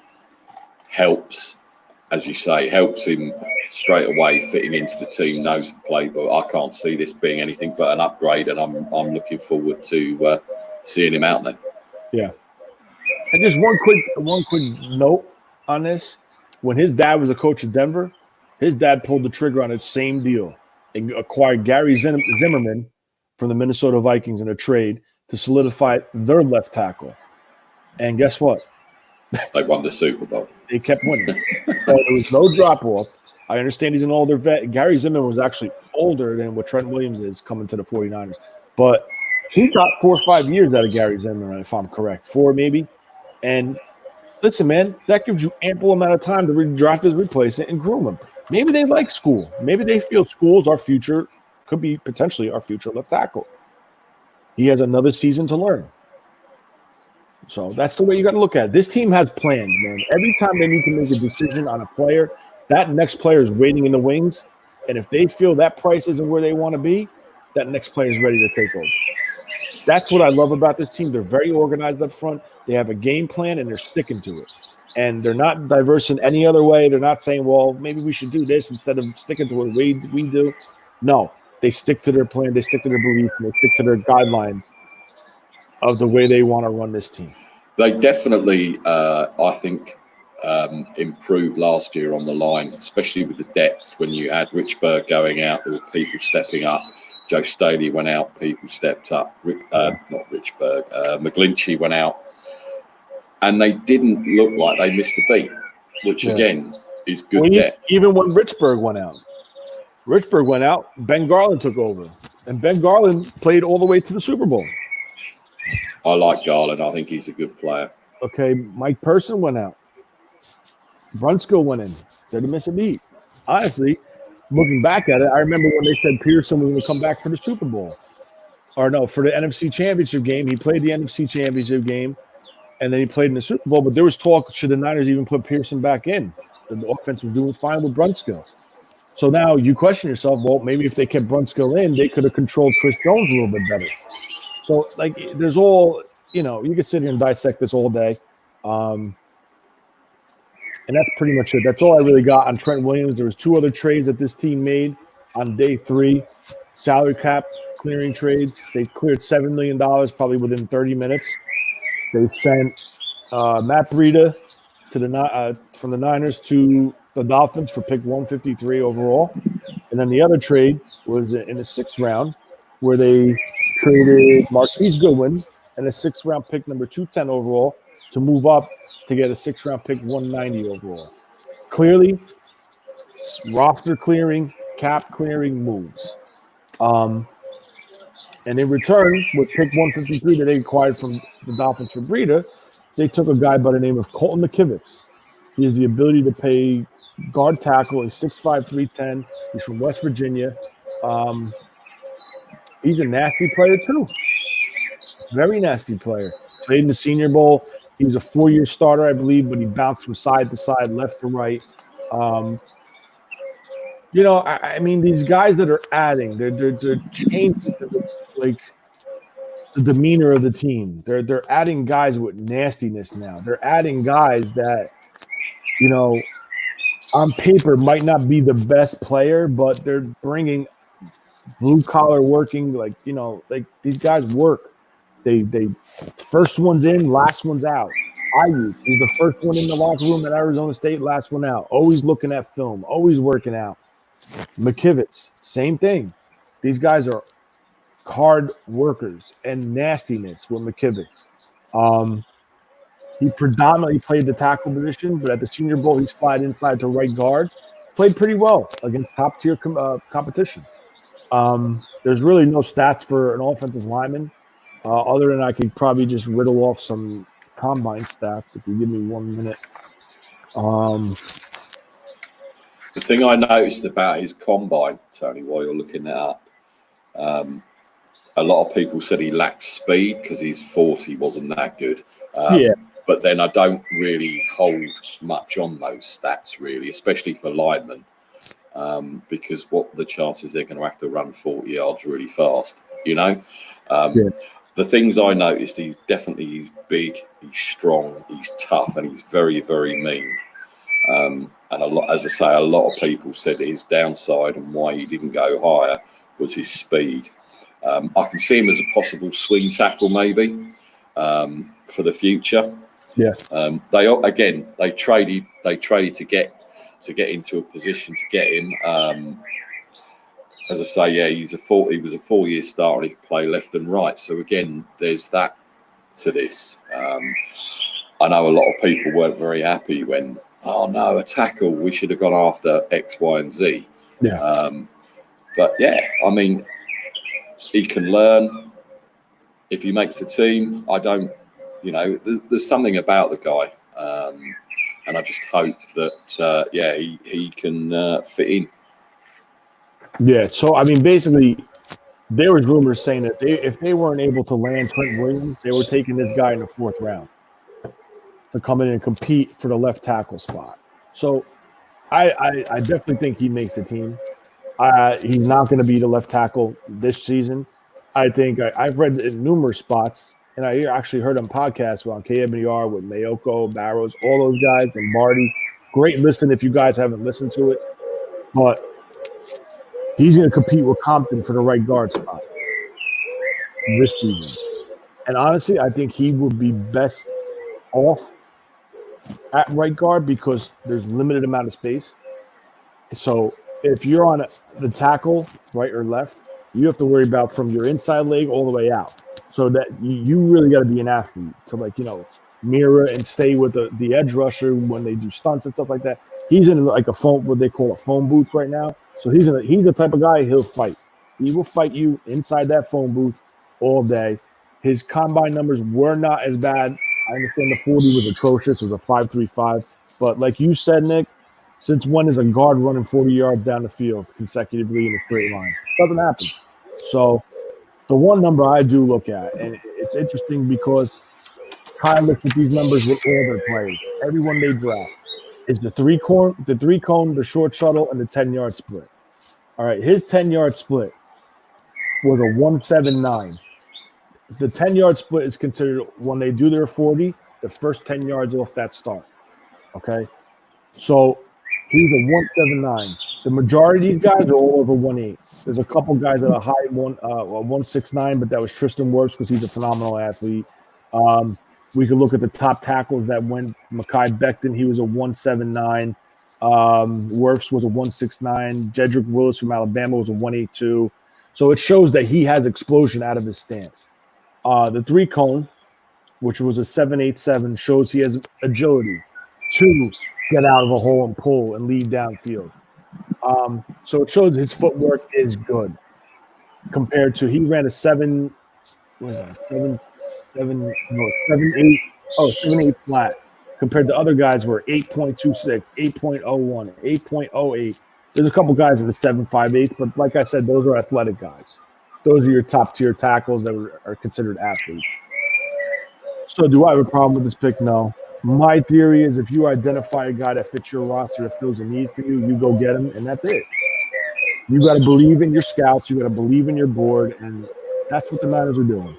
A: helps, as you say, helps him straight away fitting into the team, knows the playbook. I can't see this being anything but an upgrade, and I'm looking forward to seeing him out there.
B: Yeah. And just one quick note on this. When his dad was a coach at Denver, his dad pulled the trigger on the same deal and acquired Gary Zimmerman from the Minnesota Vikings in a trade to solidify their left tackle. And guess what?
A: They won the Super Bowl.
B: They kept winning. So there was no drop-off. I understand he's an older vet. Gary Zimmerman was actually older than what Trent Williams is coming to the 49ers. But he got 4 or 5 years out of Gary Zimmerman, if I'm correct. 4 maybe. And listen, man, that gives you ample amount of time to draft his replacement and groom him. Maybe they like School. Maybe they feel School's our future, could be potentially our future left tackle. He has another season to learn. So that's the way you got to look at it. This team has plans, man. Every time they need to make a decision on a player, that next player is waiting in the wings. And if they feel that price isn't where they want to be, that next player is ready to take over. That's what I love about this team. They're very organized up front. They have a game plan, and they're sticking to it. And they're not diverse in any other way. They're not saying, well, maybe we should do this instead of sticking to what we do. No, they stick to their plan. They stick to their beliefs. And they stick to their guidelines of the way they want to run this team.
A: They definitely, I think, improved last year on the line, especially with the depth. When you had Rich Berg going out, there were people stepping up. Joe Staley went out, people stepped up. Not Rich Berg, McGlinchey went out. And they didn't look like they missed a beat, which, again, is good depth.
B: Even when Richburg went out, Ben Garland took over. And Ben Garland played all the way to the Super Bowl.
A: I like Garland. I think he's a good player.
B: Okay, Mike Person went out. Brunskill went in. Didn't miss a beat. Honestly, looking back at it, I remember when they said Pearson was going to come back for the Super Bowl. Or no, for the NFC Championship game. He played the NFC Championship game, and then he played in the Super Bowl. But there was talk, should the Niners even put Pearson back in? The offense was doing fine with Brunskill. So now you question yourself, well, maybe if they kept Brunskill in, they could have controlled Chris Jones a little bit better. So, like, there's all, you could sit here and dissect this all day. And that's pretty much it. That's all I really got on Trent Williams. There was 2 other trades that this team made on day 3. Salary cap clearing trades. They cleared $7 million probably within 30 minutes. They sent Matt Breida from the Niners to the Dolphins for pick 153 overall. And then the other trade was in the 6th round where they traded Marquise Goodwin and a 6th round pick number 210 overall to move up to get a 6th round pick 190 overall. Clearly, roster clearing, cap clearing moves. And in return, with pick 153 that they acquired from the Dolphins for Breida, they took a guy by the name of Colton McKivitz. He has the ability to play guard tackle. He's 6'5", 310. He's from West Virginia. He's a nasty player too. Very nasty player. Played in the Senior Bowl. He was a 4-year starter, I believe, but he bounced from side to side, left to right. I mean, these guys that are adding, they're changing like the demeanor of the team. They're adding guys with nastiness now. They're adding guys that, on paper might not be the best player, but they're bringing blue collar working. Like these guys work. They first one's in, last one's out. Ayuk, he's the first one in the locker room at Arizona State, last one out. Always looking at film, always working out. McKivitz, same thing. These guys are hard workers and nastiness with McKivitz. He predominantly played the tackle position, but at the Senior Bowl, he slid inside to right guard. Played pretty well against top-tier competition. There's really no stats for an offensive lineman, other than I could probably just riddle off some combine stats if you give me 1 minute.
A: The thing I noticed about his combine, Tony, while you're looking that up, a lot of people said he lacked speed because his 40 wasn't that good. But then I don't really hold much on those stats, really, especially for linemen, because what the chances they're going to have to run 40 yards really fast, The things I noticed, he's big, he's strong, he's tough, and he's very, very mean. And a lot of people said his downside and why he didn't go higher was his speed. I can see him as a possible swing tackle, maybe, for the future.
B: Yeah.
A: They traded to get into a position to get him. As I say, he was a 4-year starter. And he could play left and right. So again, there's that to this. I know a lot of people weren't very happy when, oh no, a tackle, we should have gone after X, Y, and Z.
B: Yeah.
A: But yeah, I mean, he can learn. If he makes the team, there's something about the guy. And I just hope that, he can fit in.
B: Yeah, so, I mean, basically, there was rumors saying that if they weren't able to land Trent Williams, they were taking this guy in the 4th round to come in and compete for the left tackle spot. So I definitely think he makes the team. He's not going to be the left tackle this season. I think I've read in numerous spots, and I actually heard on podcasts on KWR with Mayoko, Barrows, all those guys, and Marty. Great listen if you guys haven't listened to it. But he's going to compete with Compton for the right guard spot this season. And honestly, I think he would be best off at right guard because there's limited amount of space. So if you're on the tackle, right or left, you have to worry about from your inside leg all the way out. So that you really got to be an athlete to mirror and stay with the edge rusher when they do stunts and stuff like that. He's in like what they call a phone booth right now. So he's the type of guy he'll fight. He will fight you inside that phone booth all day. His combine numbers were not as bad. I understand the 40 was atrocious. It was a 5.35. But like you said, Nick, since when is a guard running 40 yards down the field consecutively in a straight line? Doesn't happen. So the one number I do look at, and it's interesting because Kyle looks at these numbers with all their players, everyone they draft. is the three cone, the short shuttle, and the 10-yard split. All right, his 10-yard split was a 179. The 10-yard split is considered when they do their 40, the first 10 yards off that start. Okay, so he's a 179. The majority of these guys are all over 1.8. There's a couple guys that are high 169, but that was Tristan Wirfs because he's a phenomenal athlete. We could look at the top tackles that went. Mekhi Becton, he was a 179. Wirfs was a 169. Jedrick Willis from Alabama was a 182. So it shows that he has explosion out of his stance. The three cone, which was a 787, shows he has agility to get out of a hole and pull and lead downfield. So it shows his footwork is good compared to he ran a 7 8 flat compared to other guys were 8.26, 8.01, 8.08. There's a couple guys in the 7.58, but like I said, those are athletic guys. Those are your top tier tackles that are considered athletes. So do I have a problem with this pick? No. My theory is if you identify a guy that fits your roster that fills a need for you, you go get him, and that's it. You got to believe in your scouts. You got to believe in your board, and that's what the Niners are doing.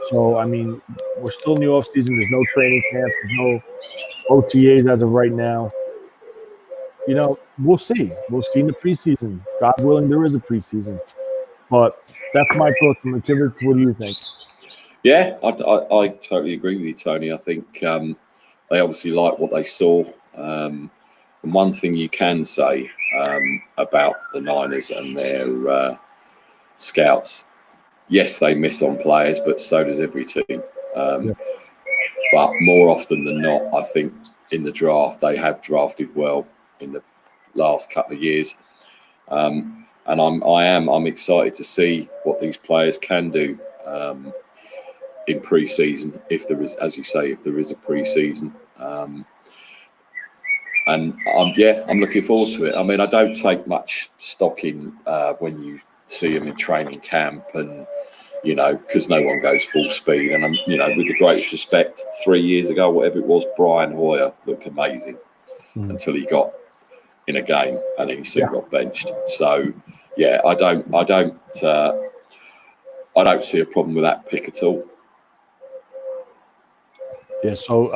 B: So, I mean, we're still in the offseason. There's no training camp. There's no OTAs as of right now. You know, we'll see. We'll see in the preseason. God willing, there is a preseason. But that's my thoughts on McKivitz. What do you think?
A: Yeah, I totally agree with you, Tony. I think they obviously like what they saw. And one thing you can say about the Niners and their scouts, yes, they miss on players, but so does every team. But more often than not, I think in the draft, they have drafted well in the last couple of years. And I'm excited to see what these players can do in pre-season, if there is, as you say, if there is a pre-season. And I'm looking forward to it. I mean, I don't take much stock in when you see them in training camp and, you know, because no one goes full speed. And, with the greatest respect, 3 years ago, whatever it was, Brian Hoyer looked amazing until he got in a game and then he soon got benched. So, yeah, I don't see a problem with that pick at all.
B: Yeah, so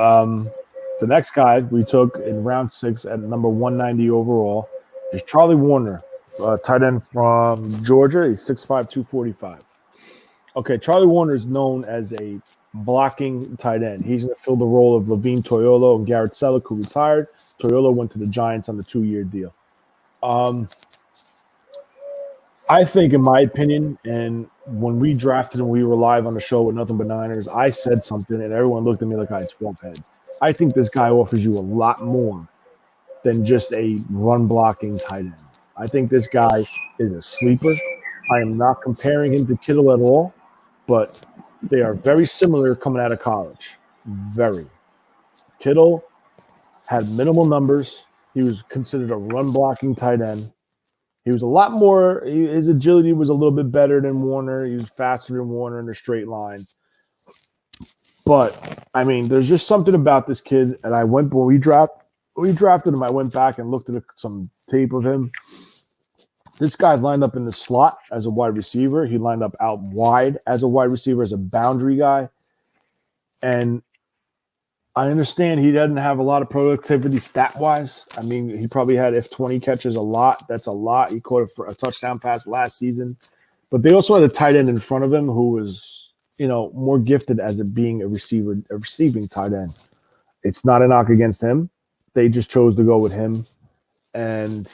B: the next guy we took in round 6 at number 190 overall is Charlie Warner, tight end from Georgia. He's 6'5", 245. Okay, Charlie Warner is known as a blocking tight end. He's going to fill the role of Levine Toilolo and Garrett Selleck, who retired. Toilolo went to the Giants on the 2-year deal. I think, in my opinion, and when we drafted and we were live on the show with Nothing But Niners, I said something and everyone looked at me like I had 12 heads. I think this guy offers you a lot more than just a run-blocking tight end. I think this guy is a sleeper. I am not comparing him to Kittle at all, but they are very similar coming out of college. Very. Kittle had minimal numbers. He was considered a run-blocking tight end. He was a lot more – his agility was a little bit better than Warner. He was faster than Warner in a straight line. But, I mean, there's just something about this kid. And when we drafted him, I went back and looked at some tape of him. This guy lined up in the slot as a wide receiver. He lined up out wide as a wide receiver, as a boundary guy. And I understand he doesn't have a lot of productivity stat-wise. I mean, he probably had, if 20 catches a lot, that's a lot. He caught a touchdown pass last season. But they also had a tight end in front of him who was, more gifted as it being a receiving tight end. It's not a knock against him. They just chose to go with him. And,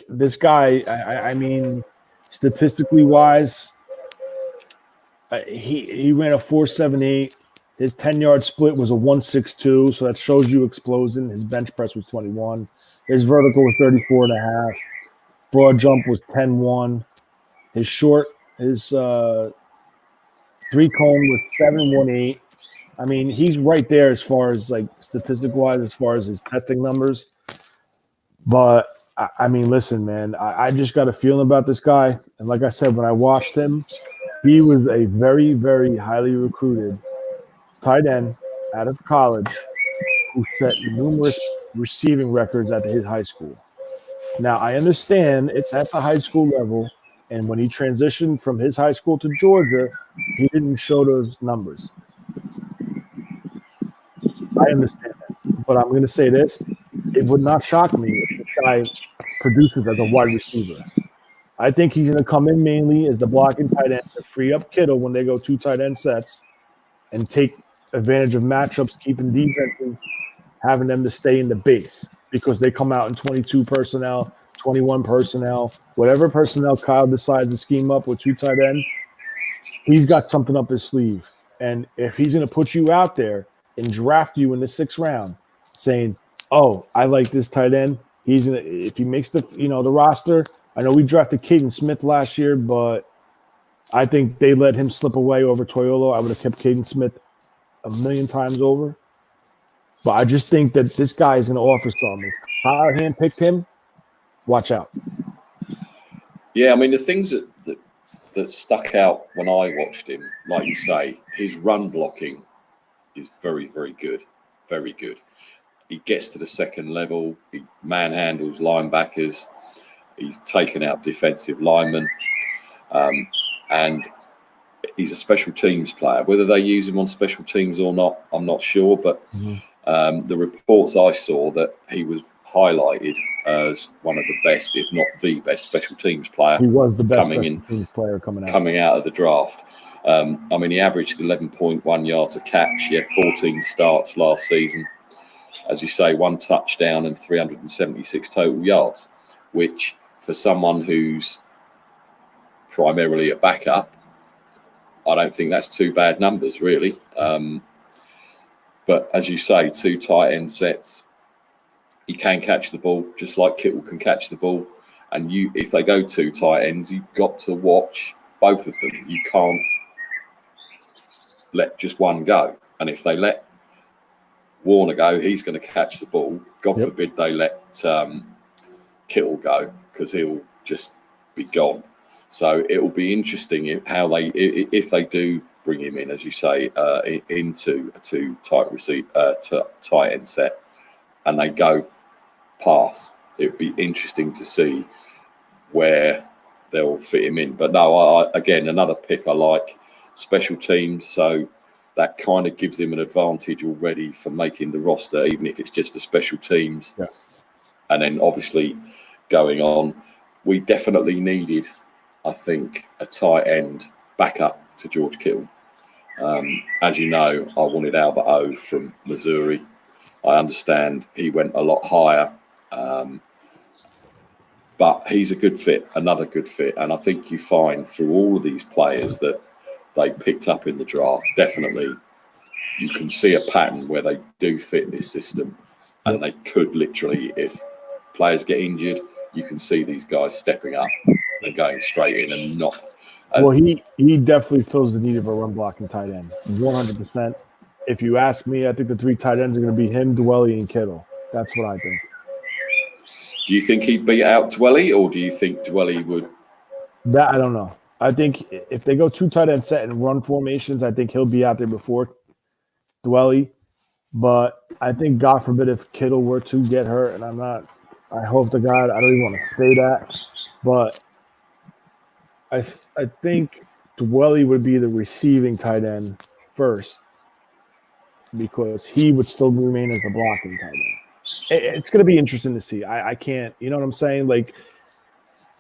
B: this guy, I mean, statistically wise, he ran a 4.78. His 10-yard split was a 1.62, so that shows you explosion. His bench press was 21. His vertical was 34.5. Broad jump was 10.1. His three-cone was 7.18. I mean, he's right there as far as, statistic-wise, as far as his testing numbers. But, I mean, listen, man, I just got a feeling about this guy. And like I said, when I watched him, he was a very, very highly recruited tight end out of college who set numerous receiving records at his high school. Now, I understand it's at the high school level, and when he transitioned from his high school to Georgia, he didn't show those numbers. I understand that. But I'm going to say this. It would not shock me if this guy produces as a wide receiver. I think he's going to come in mainly as the blocking tight end to free up Kittle when they go 2 tight end sets and take advantage of matchups, keeping defenses, having them to stay in the base because they come out in 22 personnel, 21 personnel, whatever personnel Kyle decides to scheme up with 2 tight ends, he's got something up his sleeve. And if he's going to put you out there and draft you in the 6th round saying, oh, I like this tight end, he's going to, if he makes the roster, I know we drafted Caden Smith last year, but I think they let him slip away over Toyolo. I would have kept Caden Smith a million times over. But I just think that this guy is going to offer something. Kyle handpicked him. Watch out.
A: Yeah, I mean, the things that stuck out when I watched him, like you say, his run blocking is very, very good. Very good. He gets to the second level. He manhandles linebackers. He's taken out defensive linemen. And he's a special teams player. Whether they use him on special teams or not, I'm not sure. But the reports I saw that he was highlighted as one of the best, if not the best, special teams player.
B: He was the best special teams player coming
A: out of the draft. I mean, he averaged 11.1 yards a catch. He had 14 starts last season. As you say, 1 touchdown and 376 total yards, which for someone who's primarily a backup, I don't think that's too bad numbers, really. But as you say, 2 tight end sets, he can catch the ball, just like Kittle can catch the ball. And if they go 2 tight ends, you've got to watch both of them. You can't let just one go. And if they let Warner go, he's going to catch the ball. God forbid they let Kittle go, because he'll just be gone. So it will be interesting if they do bring him in, as you say, into a 2 tight end set, and they go pass. It would be interesting to see where they'll fit him in. But no, again, another pick I like, special teams. So that kind of gives him an advantage already for making the roster, even if it's just for special teams.
B: Yeah.
A: And then obviously going on, we definitely needed, I think, a tight end backup to George Kittle. As you know, I wanted Albert O from Missouri. I understand he went a lot higher, but he's a good fit, another good fit. And I think you find through all of these players that they picked up in the draft, definitely you can see a pattern where they do fit this system, and they could literally, if players get injured, you can see these guys stepping up and going straight in and not.
B: Well, he definitely fills the need of a run blocking tight end, 100%. If you ask me, I think the 3 tight ends are going to be him, Dwelley, and Kittle. That's what I think.
A: Do you think he'd beat out Dwelley, or do you think Dwelley would?
B: That I don't know. I think if they go 2 tight end set and run formations, I think he'll be out there before Dwelley. But I think, God forbid, if Kittle were to get hurt, and I hope to God, I don't even want to say that, but I think Dwelley would be the receiving tight end first, because he would still remain as the blocking tight end. It's going to be interesting to see. I can't, you know what I'm saying? Like,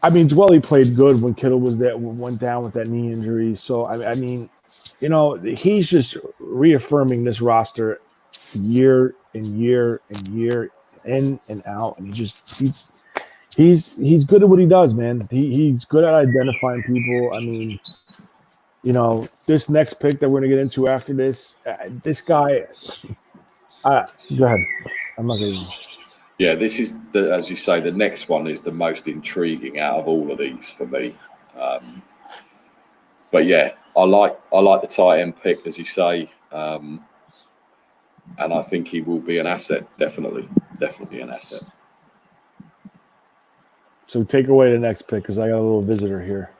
B: I mean, Dwelley played good when Kittle was there, went down with that knee injury. So, I mean, you know, he's just reaffirming this roster year and year and year in and out. And he's good at what he does, man. He's good at identifying people. I mean, you know, this next pick that we're going to get into after this, this guy, go ahead. I'm not going to.
A: Yeah, this is, as you say, the next one is the most intriguing out of all of these for me. But yeah, I like the tight end pick, as you say, and I think he will be an asset. Definitely an asset.
B: So take away the next pick, because I got a little visitor here.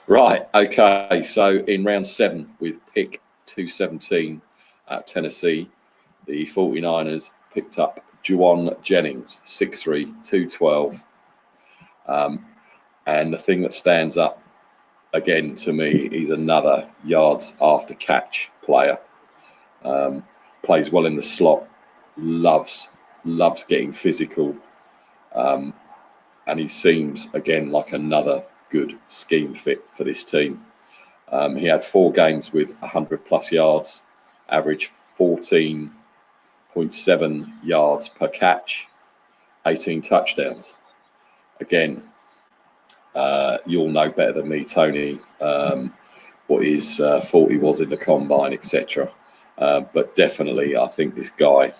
A: Right. Okay. So in round 7 with pick 217 at Tennessee, the 49ers picked up Juwan Jennings, 6'3", 212. And the thing that stands up again to me, he's another yards after catch player. Plays well in the slot, loves getting physical. And he seems, again, like another good scheme fit for this team. He had 4 games with 100-plus yards, average 14.7 yards per catch, 18 touchdowns. Again, you'll know better than me, Tony, what his 40 was in the combine, etc. But definitely, I think this guy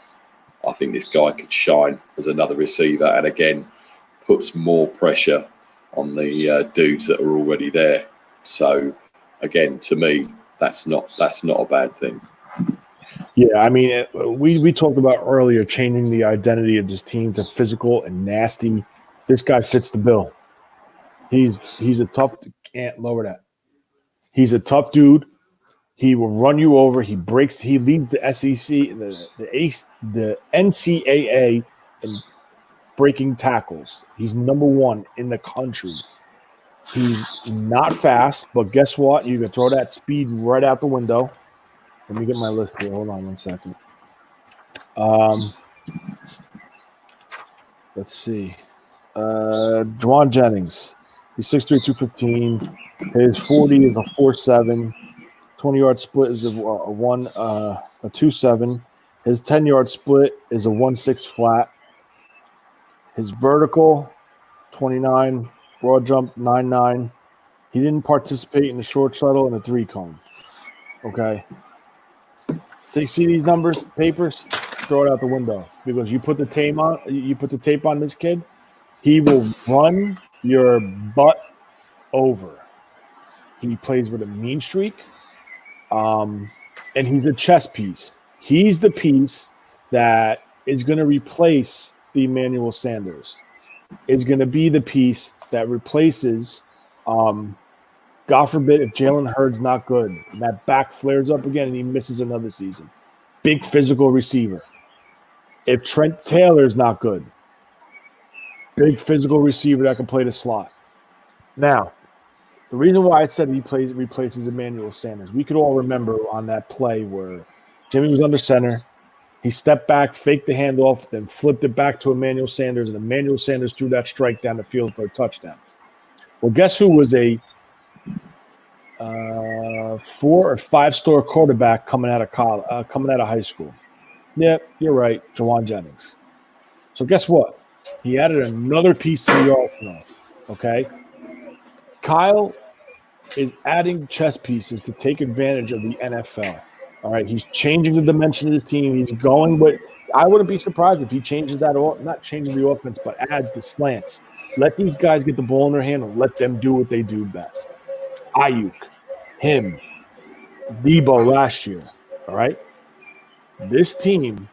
A: could shine as another receiver, and again, puts more pressure on the dudes that are already there. So, again, to me, that's not a bad thing.
B: Yeah, I mean, we talked about earlier changing the identity of this team to physical and nasty. This guy fits the bill. He's a tough. Can't lower that. He's a tough dude. He will run you over. He leads the SEC, the NCAA in breaking tackles. He's number 1 in the country. He's not fast, but guess what? You can throw that speed right out the window. Let me get my list here. Hold on one second. Let's see. Juwan Jennings. He's 6'3", 215. His 40 is a 4.7. 20-yard split is a 2.7. His 10-yard split is a 1.6 flat. His vertical, 29. Broad jump, 9.9. He didn't participate in the short shuttle and the 3-cone. Okay. So you see these numbers, papers, throw it out the window, because you put the tape on this kid, he will run your butt over. He plays with a mean streak, and he's a chess piece. He's the piece that is going to replace the Emmanuel Sanders. Is going to be the piece that replaces, God forbid, if Jalen Hurd's not good, and that back flares up again and he misses another season. Big physical receiver. If Trent Taylor's not good, big physical receiver that can play the slot. Now, the reason why I said he replaces Emmanuel Sanders, we could all remember on that play where Jimmy was under center. He stepped back, faked the handoff, then flipped it back to Emmanuel Sanders, and Emmanuel Sanders threw that strike down the field for a touchdown. Well, guess who was a 4 or 5-star quarterback coming out of high school? Yeah, you're right, Juwan Jennings. So guess what? He added another piece to the arsenal. Okay, Kyle is adding chess pieces to take advantage of the NFL. All right, he's changing the dimension of his team. He's going, but I wouldn't be surprised if he changes that, not changing the offense, but adds the slants. Let these guys get the ball in their hand and let them do what they do best. Ayuk, him, Debo last year. All right, this team,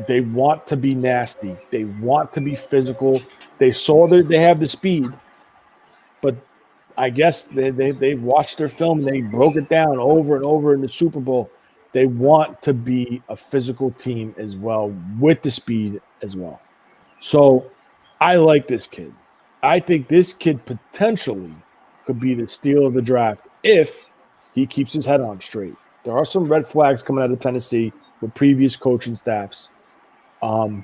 B: they want to be nasty. They want to be physical. They saw that they have the speed, but I guess they watched their film and they broke it down over and over in the Super Bowl. They want to be a physical team as well, with the speed as well. So I like this kid. I think this kid potentially could be the steal of the draft if he keeps his head on straight. There are some red flags coming out of Tennessee with previous coaching staffs. So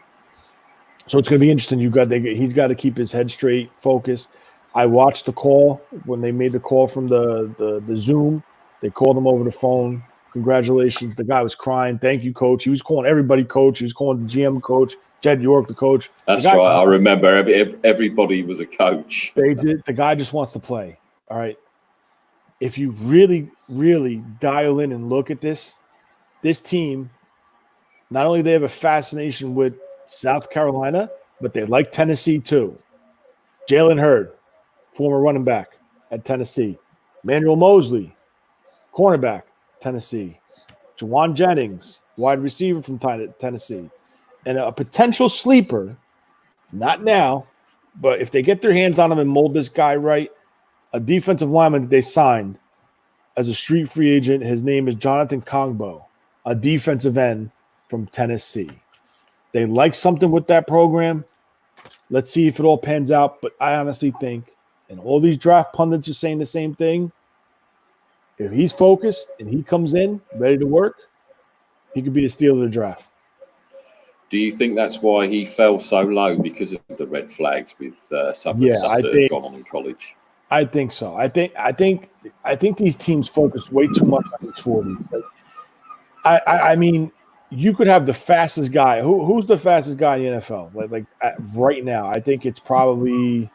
B: it's going to be interesting. He's got to keep his head straight, focused. I watched the call when they made the call from the Zoom. They called him over the phone. Congratulations. The guy was crying. Thank you, coach. He was calling everybody coach. He was calling the GM coach, Jed York, the coach.
A: That's right. I remember everybody was a coach.
B: They did. The guy just wants to play. All right. If you really, really dial in and look at this team, not only do they have a fascination with South Carolina, but they like Tennessee too. Jalen Hurd, former running back at Tennessee. Emmanuel Mosley, cornerback, Tennessee. Juwan Jennings, wide receiver from Tennessee. And a potential sleeper, not now, but if they get their hands on him and mold this guy right, a defensive lineman that they signed as a street free agent, his name is Jonathan Kongbo, a defensive end from Tennessee. They like something with that program. Let's see if it all pans out. But I honestly think, and all these draft pundits are saying the same thing, if he's focused and he comes in ready to work, he could be the steal of the draft.
A: Do you think that's why he fell so low because of the red flags with some of the stuff that had gone on in college?
B: I think so. I think these teams focus way too much on these 40s. Like, I mean, you could have the fastest guy. Who's the fastest guy in the NFL? Right now, I think it's probably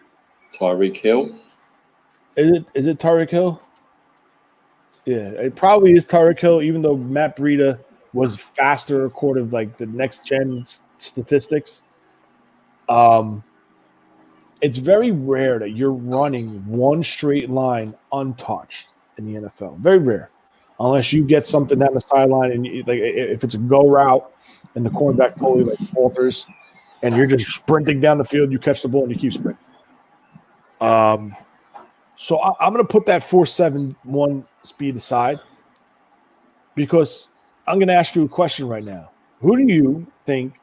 A: Tyreek Hill.
B: Is it Tyreek Hill? Yeah, it probably is Tyreek Hill, even though Matt Breida was faster according to like the next gen statistics. It's very rare that you're running one straight line untouched in the NFL. Very rare, unless you get something down the sideline and like if it's a go route and the cornerback totally like falters, and you're just sprinting down the field, you catch the ball and you keep sprinting. So I'm going to put that 4.71 speed aside because I'm going to ask you a question right now. Who do you think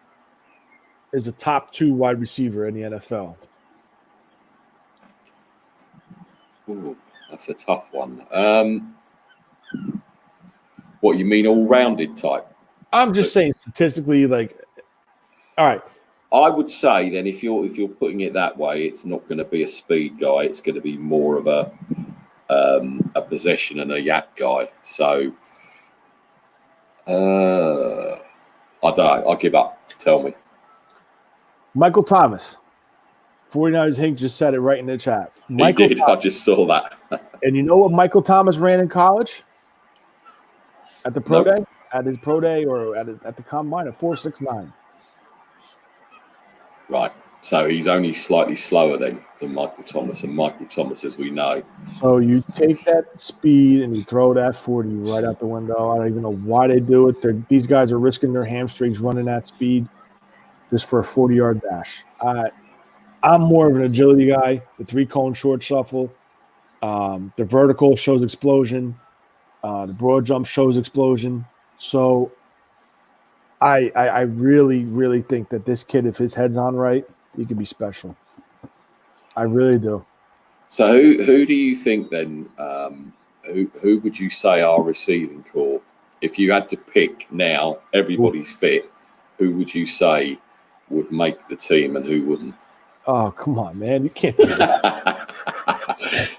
B: is a top 2 wide receiver in the NFL?
A: Ooh, that's a tough one. What you mean, all-rounded type?
B: I'm just saying statistically, like, all right.
A: I would say then if you're putting it that way, it's not going to be a speed guy. It's going to be more of a possession and a yak guy. So I don't know. I'll give up. Tell me.
B: Michael Thomas. 49ers Hank just said it right in the chat.
A: Michael he did. Thomas. I just saw that.
B: And you know what Michael Thomas ran in college? At the pro day? At his pro day or at the combine at 4.69.
A: Right. So he's only slightly slower than Michael Thomas. And Michael Thomas, as we know.
B: So you take that speed and you throw that 40 right out the window. I don't even know why they do it. These guys are risking their hamstrings running that speed just for a 40-yard dash. I'm more of an agility guy. The 3-cone short shuffle. The vertical shows explosion. The broad jump shows explosion. So I really, really think that this kid, if his head's on right, he could be special. I really do.
A: So who do you think then? Who would you say our receiving core? If you had to pick now, everybody's fit. Who would you say would make the team and who wouldn't?
B: Oh, come on, man! You can't do that.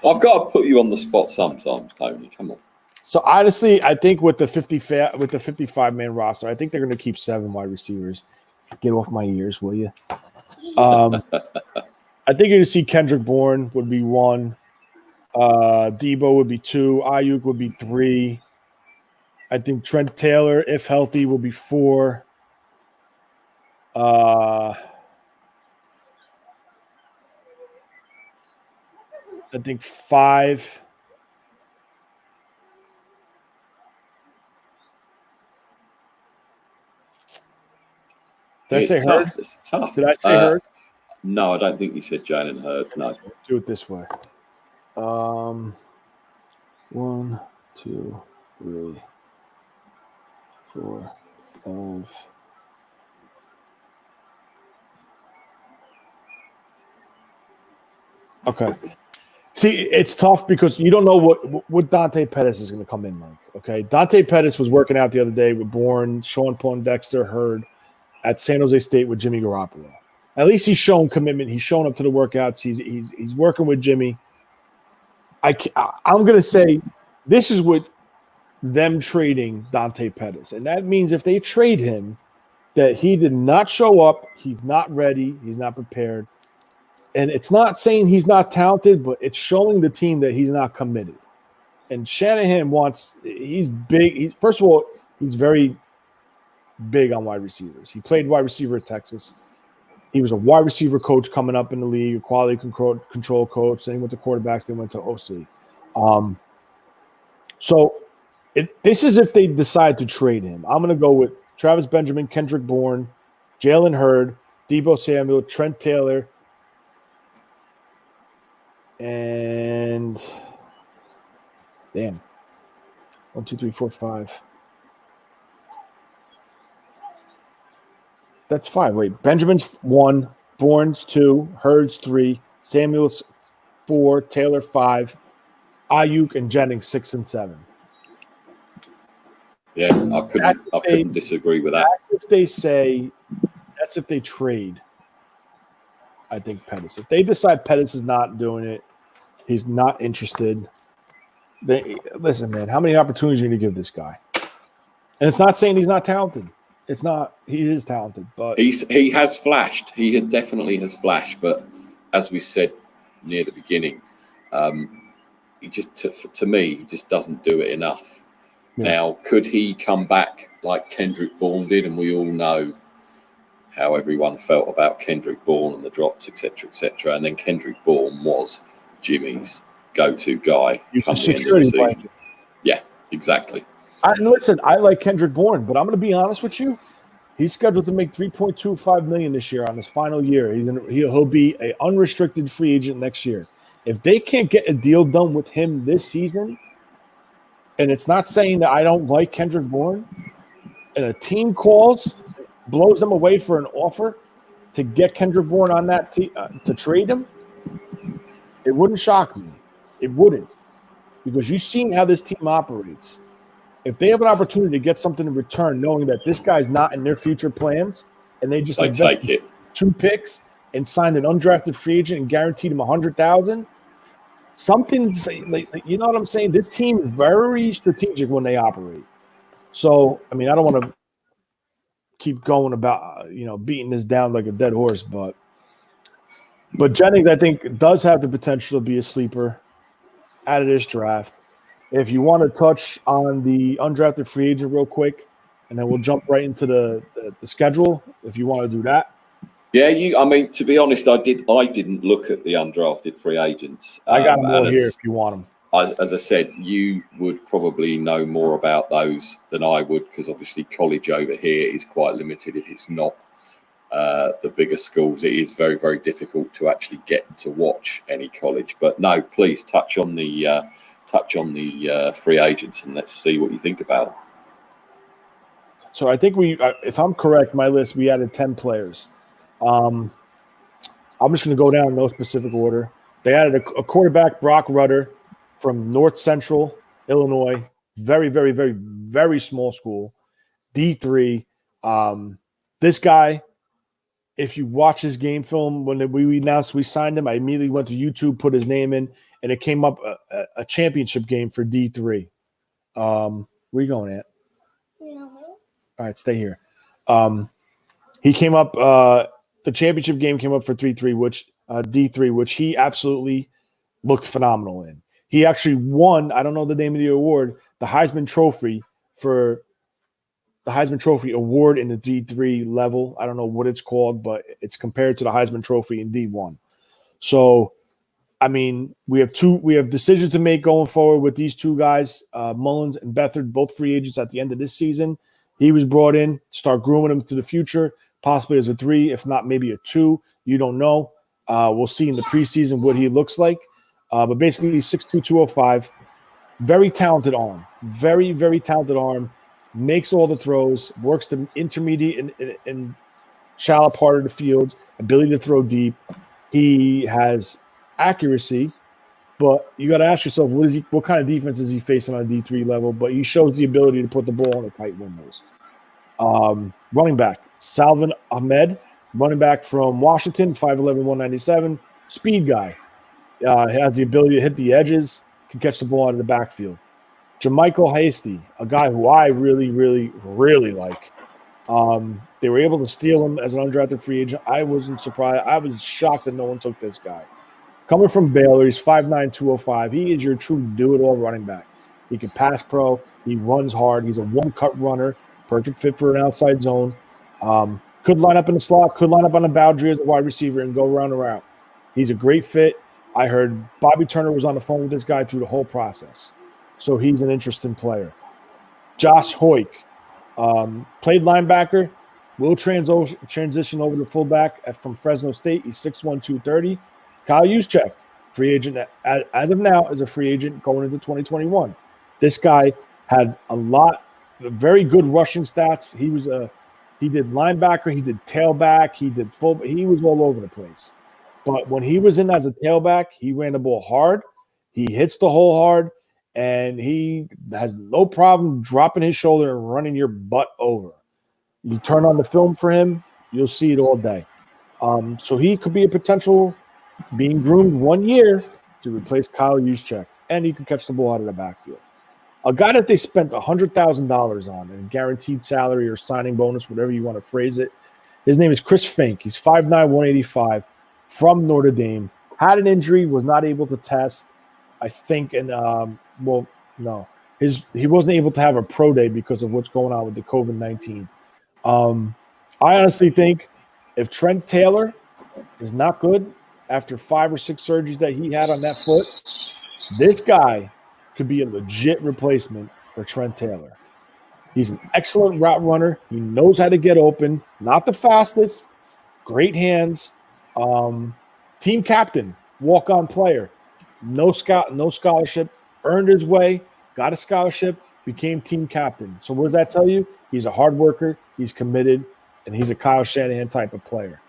A: I've got to put you on the spot sometimes, Tony. Come on.
B: So honestly, I think with the 55-man roster, I think they're going to keep 7 wide receivers. Get off my ears, will you? I think you're going to see Kendrick Bourne would be 1. Debo would be 2. Ayuk would be 3. I think Trent Taylor, if healthy, will be 4. I think 5. Did I say Hurd?
A: It's tough.
B: Did I say Hurd?
A: No, I don't think you said Jalen Hurd. No.
B: Do it this way. 1, 2, 3, 4, 5. Okay. See, it's tough because you don't know what Dante Pettis is going to come in like. Okay, Dante Pettis was working out the other day with Bourne, Sean Pondexter, Hurd at San Jose State with Jimmy Garoppolo. At least he's shown commitment. He's shown up to the workouts. He's working with Jimmy. I'm going to say this is with them trading Dante Pettis, and that means if they trade him, that he did not show up. He's not ready. He's not prepared. And it's not saying he's not talented, but it's showing the team that he's not committed. And Shanahan he's big. First of all, he's very big on wide receivers. He played wide receiver at Texas. He was a wide receiver coach coming up in the league, a quality control coach. Then he went to quarterbacks. Then went to OC. So this is if they decide to trade him. I'm going to go with Travis Benjamin, Kendrick Bourne, Jalen Hurd, Debo Samuel, Trent Taylor, and damn, 1, 2, 3, 4, 5. That's 5. Wait, Benjamin's 1, Bourne's 2, Hurd's 3, Samuel's 4, Taylor 5, Ayuk and Jennings 6 and 7.
A: Yeah, I couldn't disagree with that.
B: That's if they trade. I think Pettis. If they decide Pettis is not doing it, he's not interested. Listen, man, how many opportunities are you going to give this guy? And it's not saying he's not talented. It's not. He is talented, but
A: he has flashed. He definitely has flashed. But as we said near the beginning, he just to me he just doesn't do it enough. Yeah. Now, could he come back like Kendrick Bourne did? And we all know how everyone felt about Kendrick Bourne and the drops, etc., etc. And then Kendrick Bourne was Jimmy's go-to guy come the end of the season. Yeah, exactly.
B: Listen, I like Kendrick Bourne, but I'm going to be honest with you. He's scheduled to make $3.25 million this year on his final year. He'll be an unrestricted free agent next year. If they can't get a deal done with him this season, and it's not saying that I don't like Kendrick Bourne, and a team blows them away for an offer to get Kendrick Bourne on that to trade him, it wouldn't shock me. It wouldn't, because you've seen how this team operates. If they have an opportunity to get something in return, knowing that this guy's not in their future plans, and they
A: take it
B: 2 picks and signed an undrafted free agent and guaranteed him $100,000, something like, you know what I'm saying? This team is very strategic when they operate. So, I mean, I don't want to keep going about beating this down like a dead horse, but Jennings, I think, does have the potential to be a sleeper out of this draft. If you want to touch on the undrafted free agent real quick, and then we'll jump right into the schedule if you want to do that.
A: Yeah, I mean, to be honest, I didn't look at the undrafted free agents.
B: I got them all here if you want them.
A: As I said, you would probably know more about those than I would, because obviously college over here is quite limited. If it's not the bigger schools, it is very, very difficult to actually get to watch any college. But no, please touch on the free agents and let's see what you think about them.
B: So I think if I'm correct, my list, we added 10 players. I'm just going to go down in no specific order. They added a quarterback, Brock Rudder, from North Central Illinois. Very, very, very, very small school. D3. This guy, if you watch his game film, when we announced we signed him, I immediately went to YouTube, put his name in, and it came up a championship game for D3. Where are you going at? All right, stay here. He came up. The championship game came up for D3, which he absolutely looked phenomenal in. He actually won. I don't know the name of the award. The Heisman Trophy award in the D3 level. I don't know what it's called, but it's compared to the Heisman Trophy in D1. So, I mean, we have decisions to make going forward with these two guys, Mullins and Beathard, both free agents at the end of this season. He was brought in, start grooming him to the future, possibly as a 3, if not maybe a 2. You don't know. We'll see in the preseason what he looks like. But basically, he's 6'2", 205. Very talented arm. Very, very talented arm. Makes all the throws. Works the intermediate and shallow part of the field. Ability to throw deep. He has accuracy, but you got to ask yourself, what kind of defense is he facing on a D3 level? But he shows the ability to put the ball in the tight windows. Running back, Salvin Ahmed, running back from Washington, 5'11", 197, speed guy. Has the ability to hit the edges, can catch the ball out of the backfield. Jermichael Hasty, a guy who I really, really, really like. They were able to steal him as an undrafted free agent. I wasn't surprised. I was shocked that no one took this guy. Coming from Baylor, he's 5'9", 205. He is your true do-it-all running back. He can pass pro. He runs hard. He's a one-cut runner. Perfect fit for an outside zone. Could line up in the slot. Could line up on the boundary as a wide receiver and go around and around. He's a great fit. I heard Bobby Turner was on the phone with this guy through the whole process. So he's an interesting player. Josh Hoyk, played linebacker. Will transition over to fullback from Fresno State. He's 6'1", 230. Kyle Juszczyk, free agent as of now, is a free agent going into 2021. This guy had very good rushing stats. He was He did linebacker. He did tailback. He did full. He was all over the place. But when he was in as a tailback, he ran the ball hard. He hits the hole hard, and he has no problem dropping his shoulder and running your butt over. You turn on the film for him, you'll see it all day. So he could be a potential being groomed 1 year to replace Kyle Juszczyk, and he can catch the ball out of the backfield. A guy that they spent $100,000 on in guaranteed salary or signing bonus, whatever you want to phrase it. His name is Chris Fink. He's 5'9", 185, from Notre Dame. Had an injury, was not able to test, I think, and no. He wasn't able to have a pro day because of what's going on with the COVID-19. I honestly think if Trent Taylor is not good after 5 or 6 surgeries that he had on that foot, this guy could be a legit replacement for Trent Taylor. He's an excellent route runner. He knows how to get open. Not the fastest. Great hands. Team captain, walk-on player. No scholarship. Earned his way. Got a scholarship. Became team captain. So what does that tell you? He's a hard worker. He's committed. And he's a Kyle Shanahan type of player.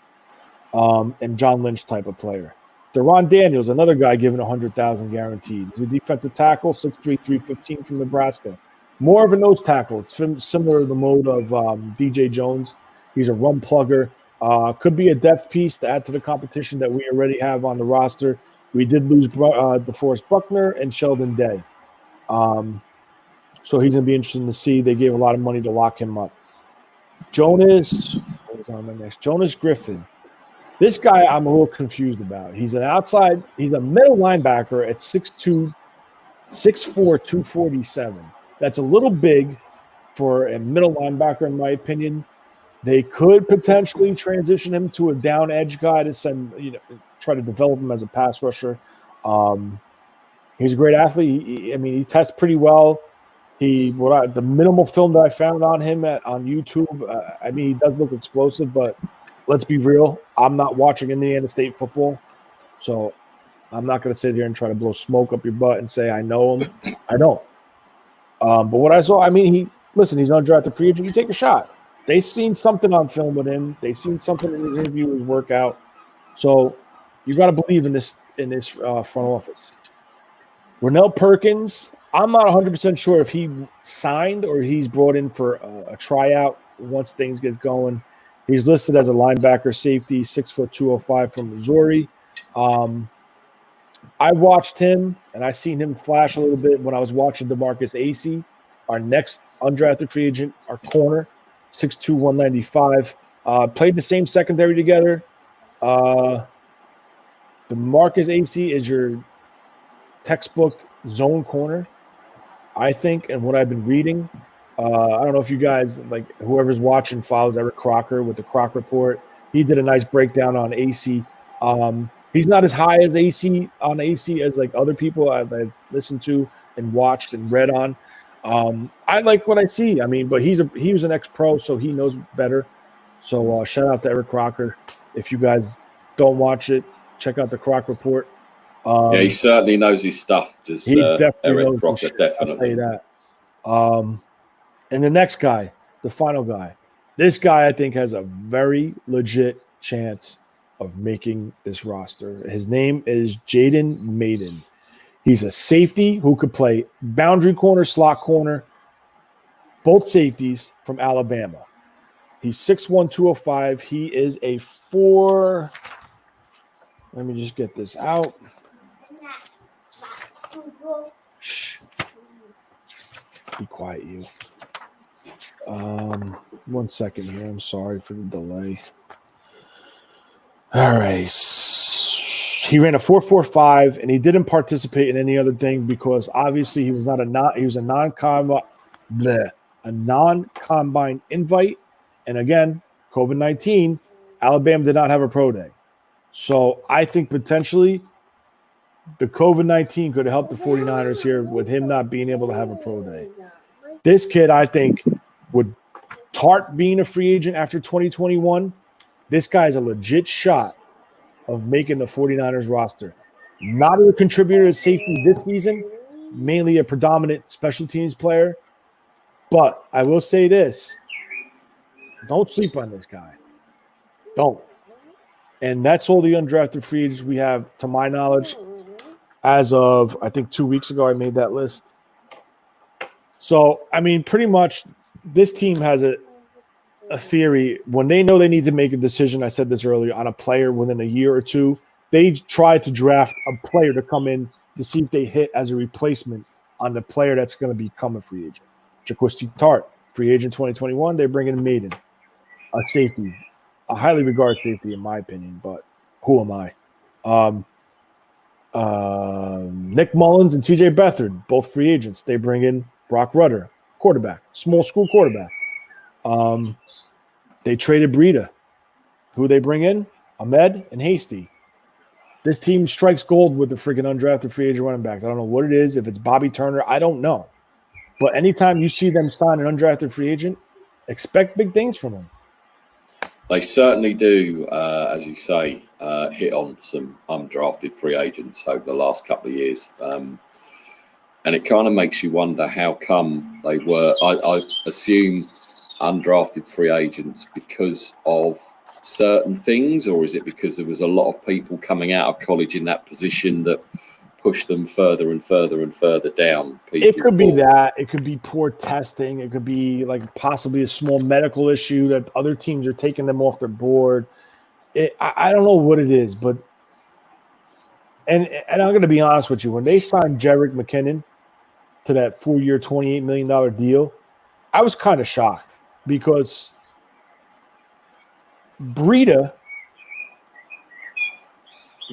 B: And John Lynch type of player. Deron Daniels, another guy given $100,000 guaranteed. He's a defensive tackle, 6'3", 315 from Nebraska. More of a nose tackle. It's similar to the mode of DJ Jones. He's a run plugger. Could be a depth piece to add to the competition that we already have on the roster. We did lose DeForest Buckner and Sheldon Day. So he's going to be interesting to see. They gave a lot of money to lock him up. Jonas Griffin. This guy I'm a little confused about. He's an outside. He's a middle linebacker at 6'2", 6'4", 247. That's a little big for a middle linebacker, in my opinion. They could potentially transition him to a down edge guy to try to develop him as a pass rusher. He's a great athlete. He tests pretty well. The minimal film that I found on him on YouTube, he does look explosive, but let's be real. I'm not watching Indiana State football, so I'm not going to sit here and try to blow smoke up your butt and say I know him. I don't. But what I saw, he's undrafted free agent. You take a shot. They seen something on film with him. They seen something in his interview, his workout. So you got to believe in this front office. Ronell Perkins, I'm not 100% sure if he signed or he's brought in for a tryout once things get going. He's listed as a linebacker safety, 6'2", 205 from Missouri. I watched him, and I seen him flash a little bit when I was watching DeMarcus Acey, our next undrafted free agent, our corner, 6'2", 195. Played the same secondary together. DeMarcus Acey is your textbook zone corner, I think, and what I've been reading. I don't know if you guys, whoever's watching, follows Eric Crocker with the Croc Report. He did a nice breakdown on Acey. He's not as high as Acey as other people I've listened to and watched and read on. I like what I see. But he was an ex-pro, so he knows better. So shout out to Eric Crocker. If you guys don't watch it, check out the Croc Report.
A: He certainly knows his stuff. Does Eric Crocker, definitely.
B: I'll tell you that. And the next guy, the final guy, this guy I think has a very legit chance of making this roster. His name is Jaden Maiden. He's a safety who could play boundary corner, slot corner, both safeties from Alabama. He's 6'1", 205. He is a 4. Let me just get this out. Shh. Be quiet, you. 1 second here. I'm sorry for the delay. All right. He ran a 4.45, and he didn't participate in any other thing because obviously he was a non-combine invite. And again, COVID-19, Alabama did not have a pro day. So I think potentially the COVID-19 could help the 49ers here with him not being able to have a pro day. This kid, I think, would Tart being a free agent after 2021, this guy's a legit shot of making the 49ers roster. Not a contributor to safety this season, mainly a predominant special teams player. But I will say this. Don't sleep on this guy. Don't. And that's all the undrafted free agents we have, to my knowledge, as of, I think, 2 weeks ago, I made that list. So, I mean, pretty much this team has a theory. When they know they need to make a decision, I said this earlier, on a player within a year or two, they try to draft a player to come in to see if they hit as a replacement on the player that's going to become a free agent. Jaquiski Tart, free agent 2021, they bring in Maiden, a safety, a highly regarded safety in my opinion, but who am I? Nick Mullins and CJ Beathard, both free agents. They bring in Brock Rudder, quarterback, small school quarterback. They traded Breida. Who they bring in? Ahmed and Hasty. This team strikes gold with the freaking undrafted free agent running backs. I don't know what it is. If it's Bobby Turner, I don't know. But anytime you see them sign an undrafted free agent, expect big things from them.
A: They certainly do, as you say, hit on some undrafted free agents over the last couple of years. And it kind of makes you wonder how come they were, I assume, undrafted free agents because of certain things, or is it because there was a lot of people coming out of college in that position that pushed them further and further and further down?
B: It could be that. It could be poor testing. It could be like possibly a small medical issue that other teams are taking them off their board. I don't know what it is, but and I'm going to be honest with you. When they signed Jerick McKinnon to that 4-year, $28 million deal, I was kind of shocked because Breida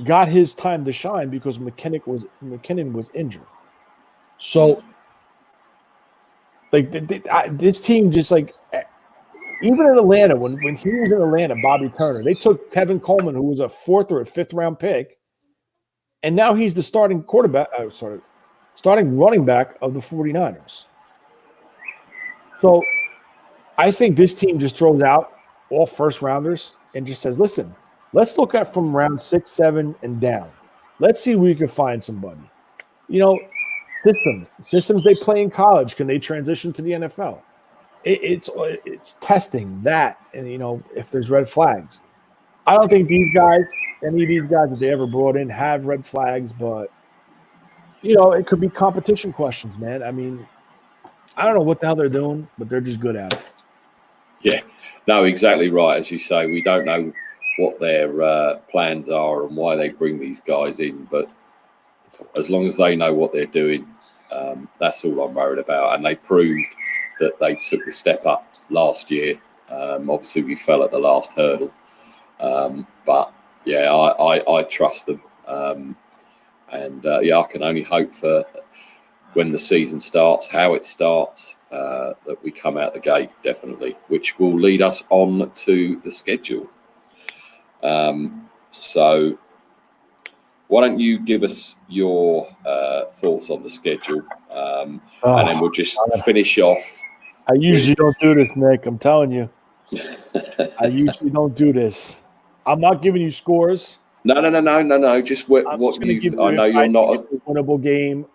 B: got his time to shine because McKinnon was injured. So, like this team, just like even in Atlanta, when he was in Atlanta, Bobby Turner, they took Tevin Coleman, who was a 4th or a 5th round pick, and now he's the starting quarterback. Starting running back of the 49ers. So, I think this team just throws out all first rounders and just says, listen, let's look at from round 6, 7, and down. Let's see if we can find somebody. You know, systems they play in college, can they transition to the NFL? It's testing that, and you know, if there's red flags. I don't think any of these guys that they ever brought in have red flags, but you know, it could be competition questions, man. I mean, I don't know what the hell they're doing, but they're just good at it.
A: Yeah, no, exactly right. As you say, we don't know what their plans are and why they bring these guys in, but as long as they know what they're doing, that's all I'm worried about. And they proved that they took the step up last year. Obviously, we fell at the last hurdle, but yeah, I trust them, and I can only hope for when the season starts, how it starts, that we come out the gate, definitely, which will lead us on to the schedule. So why don't you give us your thoughts on the schedule, and then we'll just finish off.
B: I usually don't do this, Nick. I'm telling you. I usually don't do this. I'm not giving you scores.
A: No. Just what you. I know you're not
B: a winnable game.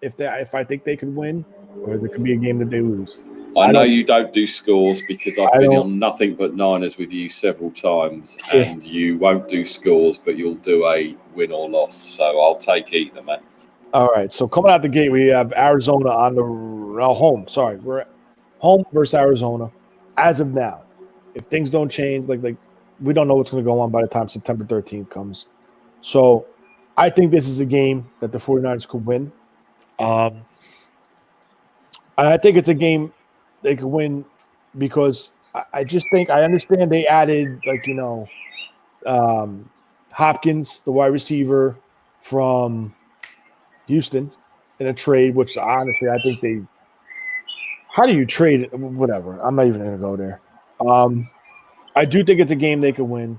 B: If I think they could win, or there could be a game that they lose.
A: I know you don't do scores because I've been on Nothing But Niners with you several times, and you won't do scores, but you'll do a win or loss. So I'll take either, man.
B: All right. So coming out the gate, we have Arizona on the home. Sorry, we're at home versus Arizona as of now. If things don't change, like we don't know what's going to go on by the time September 13th comes. So I think this is a game that the 49ers could win. And I think it's a game they could win because I just think I understand they added, Hopkins, the wide receiver from Houston, in a trade, which honestly I think they – how do you trade it? Whatever. I'm not even going to go there. I do think it's a game they could win.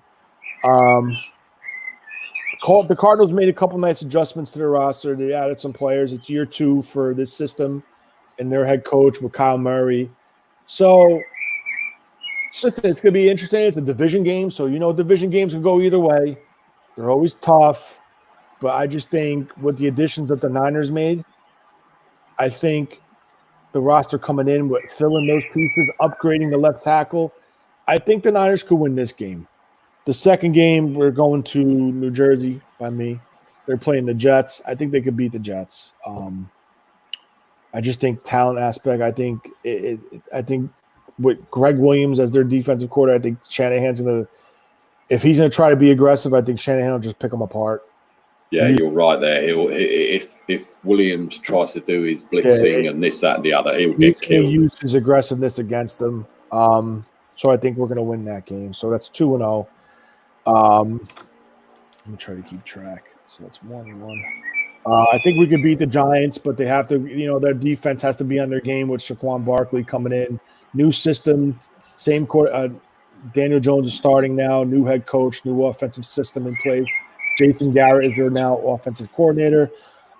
B: The Cardinals made a couple nice adjustments to their roster. They added some players. It's year 2 for this system and their head coach with Kyle Murray. So, listen, it's going to be interesting. It's a division game, so division games can go either way. They're always tough. But I just think with the additions that the Niners made, I think the roster coming in with filling those pieces, upgrading the left tackle, I think the Niners could win this game. The second game, we're going to New Jersey by me. They're playing the Jets. I think they could beat the Jets. I just think talent aspect. I think I think with Greg Williams as their defensive coordinator, I think Shanahan's gonna. If he's gonna try to be aggressive, I think Shanahan will just pick them apart.
A: Yeah, you're right there. If Williams tries to do his blitzing and this, that, and the other, he'll get killed.
B: He'll use his aggressiveness against them. So I think we're going to win that game. So that's 2-0. Let me try to keep track. So that's 1-1. I think we could beat the Giants, but they have to, their defense has to be on their game with Saquon Barkley coming in. New system, same court. Daniel Jones is starting now. New head coach, new offensive system in place. Jason Garrett is their now offensive coordinator.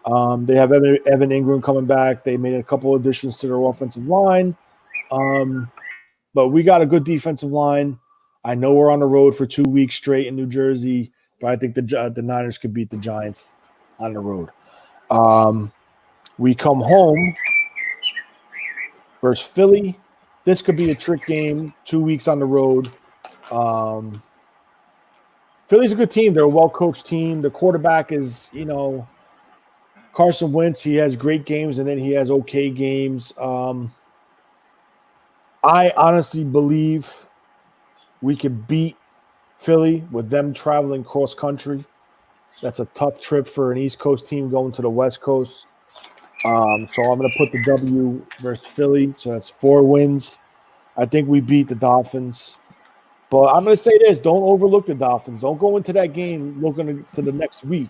B: They have Evan Ingram coming back. They made a couple additions to their offensive line. But we got a good defensive line. I know we're on the road for 2 weeks straight in New Jersey, but I think the Niners could beat the Giants on the road. We come home versus Philly. This could be a trick game, 2 weeks on the road. Philly's a good team. They're a well-coached team. The quarterback is, Carson Wentz. He has great games, and then he has okay games. I honestly believe we could beat Philly with them traveling cross-country. That's a tough trip for an East Coast team going to the West Coast. So I'm going to put the W versus Philly. So that's 4 wins. I think we beat the Dolphins. But I'm going to say this. Don't overlook the Dolphins. Don't go into that game looking to the next week.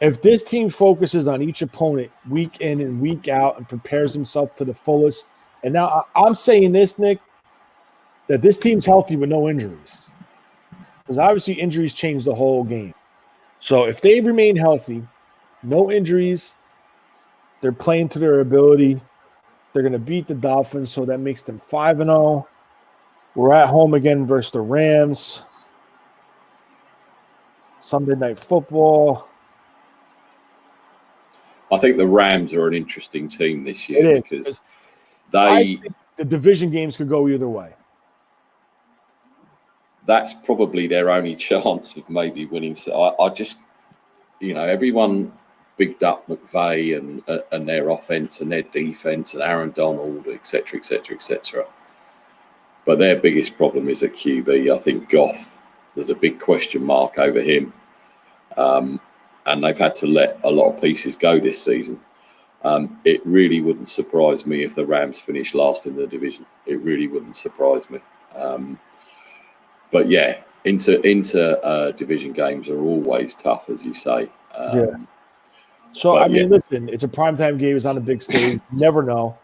B: If this team focuses on each opponent week in and week out and prepares himself to the fullest, and now I'm saying this, Nick, that this team's healthy with no injuries. Because obviously injuries change the whole game. So if they remain healthy, no injuries, they're playing to their ability, they're going to beat the Dolphins, so that makes them 5-0. We're at home again versus the Rams. Sunday Night Football.
A: I think the Rams are an interesting team this year because
B: the division games could go either way.
A: That's probably their only chance of maybe winning. So I just, everyone bigged up McVay and their offense and their defense and Aaron Donald, et cetera, et cetera, et cetera. But their biggest problem is at QB. I think Goff, there's a big question mark over him. And they've had to let a lot of pieces go this season. It really wouldn't surprise me if the Rams finish last in the division. It really wouldn't surprise me. But yeah, inter division games are always tough, as you say.
B: So listen, it's a primetime game. It's on a big stage. You never know.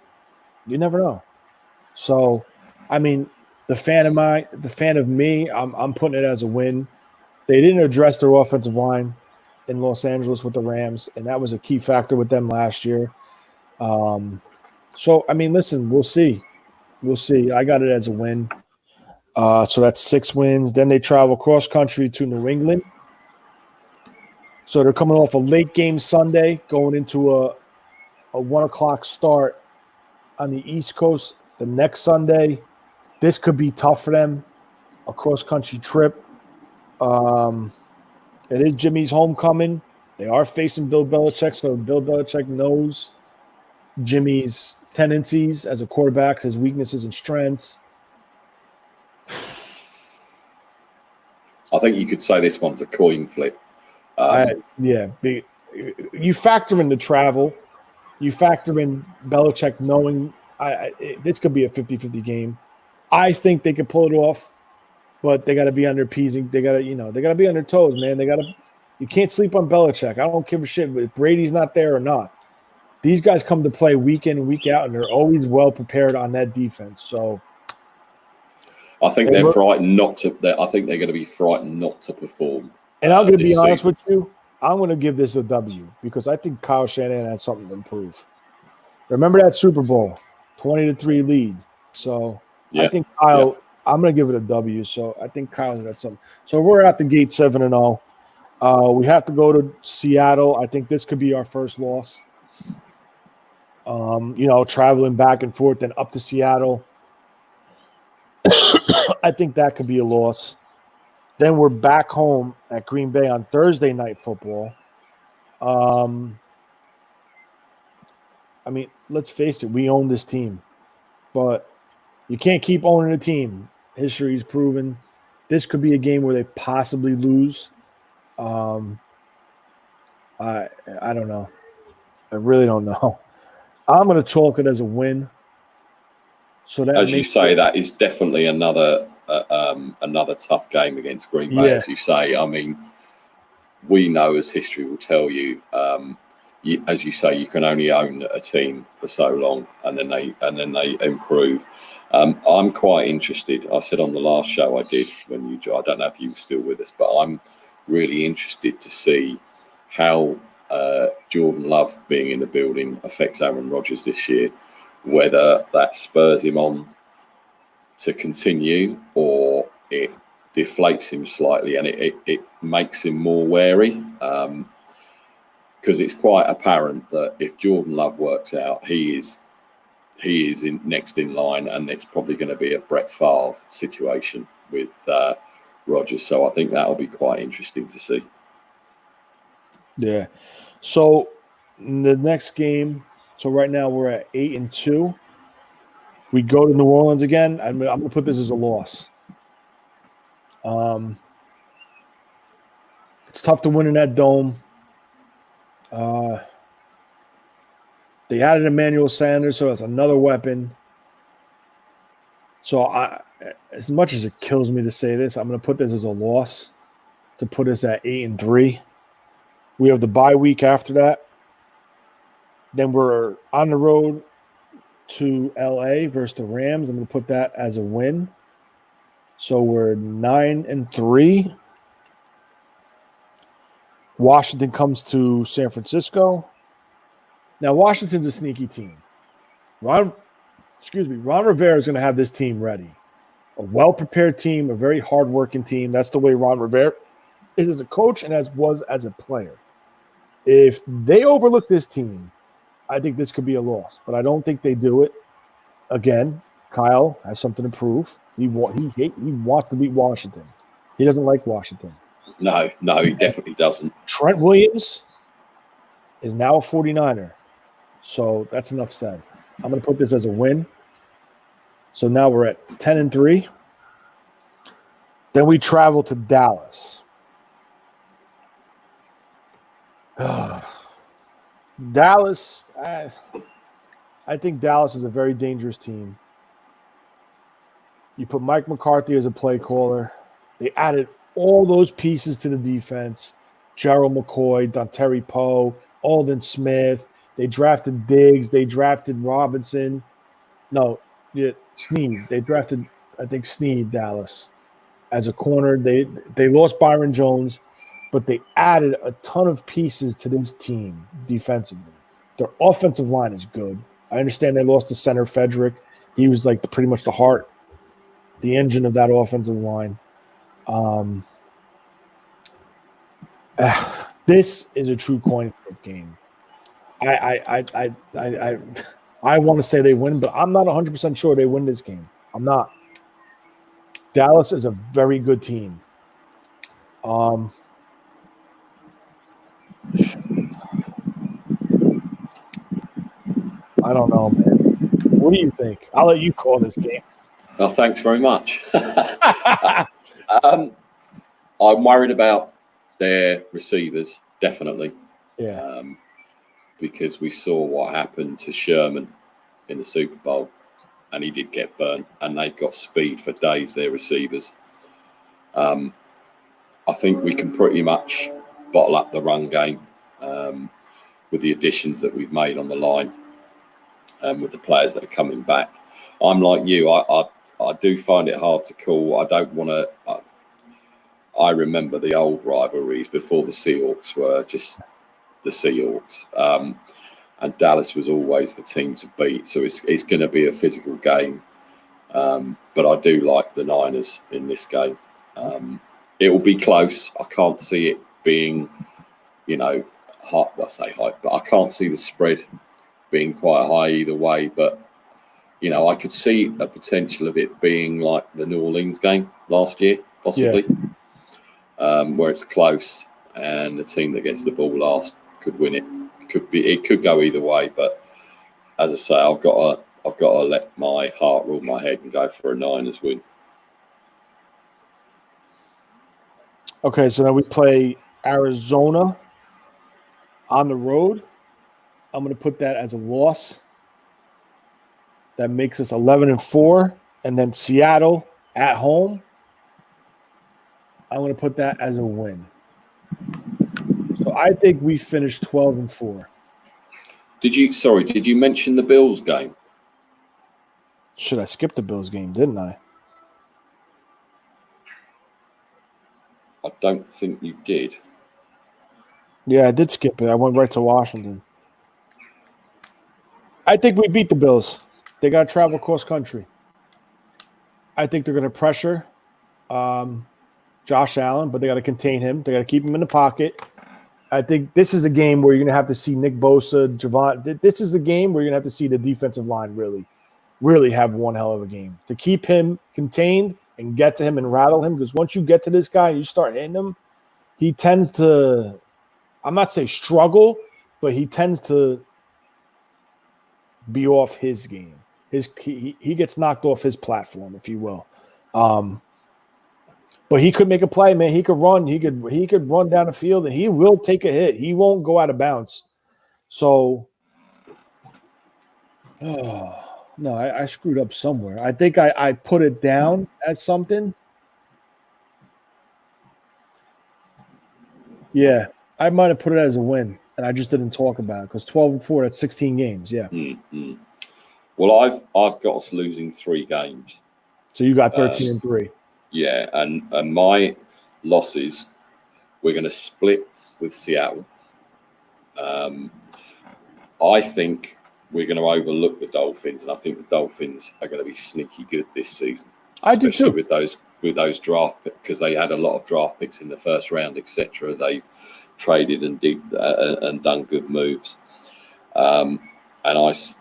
B: So, the fan of me, I'm putting it as a win. They didn't address their offensive line in Los Angeles with the Rams, and that was a key factor with them last year. Listen, we'll see. I got it as a win. So that's 6 wins. Then they travel cross-country to New England. So they're coming off a late game Sunday, going into a 1 o'clock start on the East Coast the next Sunday. This could be tough for them, a cross-country trip. It is Jimmy's homecoming. They are facing Bill Belichick, so Bill Belichick knows Jimmy's tendencies as a quarterback, his weaknesses and strengths.
A: I think you could say this one's a coin flip.
B: You factor in the travel. You factor in Belichick knowing this could be a 50-50 game. I think they could pull it off, but they got to be on their P's. They got to be on their toes, man. You can't sleep on Belichick. I don't give a shit if Brady's not there or not. These guys come to play week in and week out, and they're always well prepared on that defense. So
A: I think they're frightened not to. I think they're going to be frightened not to perform.
B: And I'm going to be honest with you. I'm going to give this a W because I think Kyle Shanahan has something to improve. Remember that Super Bowl, 20-3 lead. So I think Kyle. I'm going to give it a W. So I think Kyle's got something. So we're at the gate 7-0. We have to go to Seattle. I think this could be our first loss. Traveling back and forth and up to Seattle. I think that could be a loss. Then we're back home at Green Bay on Thursday Night Football. I mean, let's face it, we own this team, but you can't keep owning a team. History's proven this could be a game where they possibly lose. I don't know. I really don't know. I'm going to chalk it as a win. So that,
A: as you say, that is definitely another tough game against Green Bay.
B: Yeah.
A: As you say, I mean, we know, as history will tell you, as you say, you can only own a team for so long, and then they improve. I'm quite interested. I said on the last show I did I don't know if you were still with us, but I'm really interested to see how Jordan Love being in the building affects Aaron Rodgers this year. Whether that spurs him on to continue or it deflates him slightly and it makes him more wary. Because it's quite apparent that if Jordan Love works out, he is next in line, and it's probably going to be a Brett Favre situation with Rodgers. So I think that'll be quite interesting to see.
B: Yeah. So the next game. So right now we're at 8-2. We go to New Orleans again. I'm going to put this as a loss. It's tough to win in that dome. They added Emmanuel Sanders, so it's another weapon. So as much as it kills me to say this, I'm going to put this as a loss to put us at 8-3. We have the bye week after that. Then we're on the road to LA versus the Rams. I'm going to put that as a win. So we're 9-3. Washington comes to San Francisco. Now, Washington's a sneaky team. Ron Rivera is going to have this team ready. A well-prepared team, a very hard-working team. That's the way Ron Rivera is as a coach and was as a player. If they overlook this team, I think this could be a loss, but I don't think they do it. Again, Kyle has something to prove. He wants to beat Washington. He doesn't like Washington.
A: No, he definitely doesn't.
B: Trent Williams is now a 49er, so that's enough said. I'm going to put this as a win. So now we're at 10-3. Then we travel to Dallas. Dallas, I think Dallas is a very dangerous team. You put Mike McCarthy as a play caller. They added all those pieces to the defense. Gerald McCoy, Dontari Poe, Aldon Smith. They drafted Diggs. They drafted Robinson. Snead. They drafted, I think, Snead, Dallas, as a corner. They lost Byron Jones, but they added a ton of pieces to this team defensively. Their offensive line is good. I understand they lost to center Frederick. He was like pretty much the heart, the engine of that offensive line. This is a true coin flip game. I want to say they win, but I'm not 100% sure they win this game. I'm not. Dallas is a very good team. I don't know, man. What do you think? I'll let you call this game.
A: Oh, thanks very much. I'm worried about their receivers, definitely.
B: Yeah.
A: Because we saw what happened to Sherman in the Super Bowl, and he did get burnt, and they've got speed for days, their receivers. I think we can pretty much bottle up the run game with the additions that we've made on the line and with the players that are coming back. I'm like you. I do find it hard to call. I don't want to. I remember the old rivalries before the Seahawks were just the Seahawks, and Dallas was always the team to beat. So it's going to be a physical game, but I do like the Niners in this game. It will be close. I can't see it being, hot. I say high, but I can't see the spread being quite high either way. But I could see a potential of it being like the New Orleans game last year, possibly, where it's close and the team that gets the ball last could win it. It could go either way, but as I say, I've got to let my heart rule my head and go for a Niners win.
B: Okay, so now we play Arizona on the road. I'm going to put that as a loss. That makes us 11-4, and then Seattle at home. I'm going to put that as a win. So I think we finished 12-4.
A: Did you mention the Bills game?
B: Should I skip the Bills game, didn't I?
A: I don't think you did.
B: Yeah, I did skip it. I went right to Washington. I think we beat the Bills. They got to travel cross country. I think they're going to pressure Josh Allen, but they got to contain him. They got to keep him in the pocket. I think this is a game where you're going to have to see Nick Bosa, Javon. This is the game where you're going to have to see the defensive line really have one hell of a game to keep him contained and get to him and rattle him. Because once you get to this guy and you start hitting him, he tends to, I'm not saying struggle, but he tends to be off his game. He gets knocked off his platform, if you will. But he could make a play, man. He could run. He could run down the field, and he will take a hit. He won't go out of bounds. So, no, I screwed up somewhere. I think I put it down as something. Yeah, I might have put it as a win, and I just didn't talk about it because 12-4, that's 16 games. Yeah.
A: Mm-hmm. Well, I've got us losing 3 games.
B: So you got 13-3.
A: Yeah, and my losses, we're going to split with Seattle. I think we're going to overlook the Dolphins, and I think the Dolphins are going to be sneaky good this season.
B: I do too.
A: With those draft picks, because they had a lot of draft picks in the first round, etc. They've traded and done good moves. And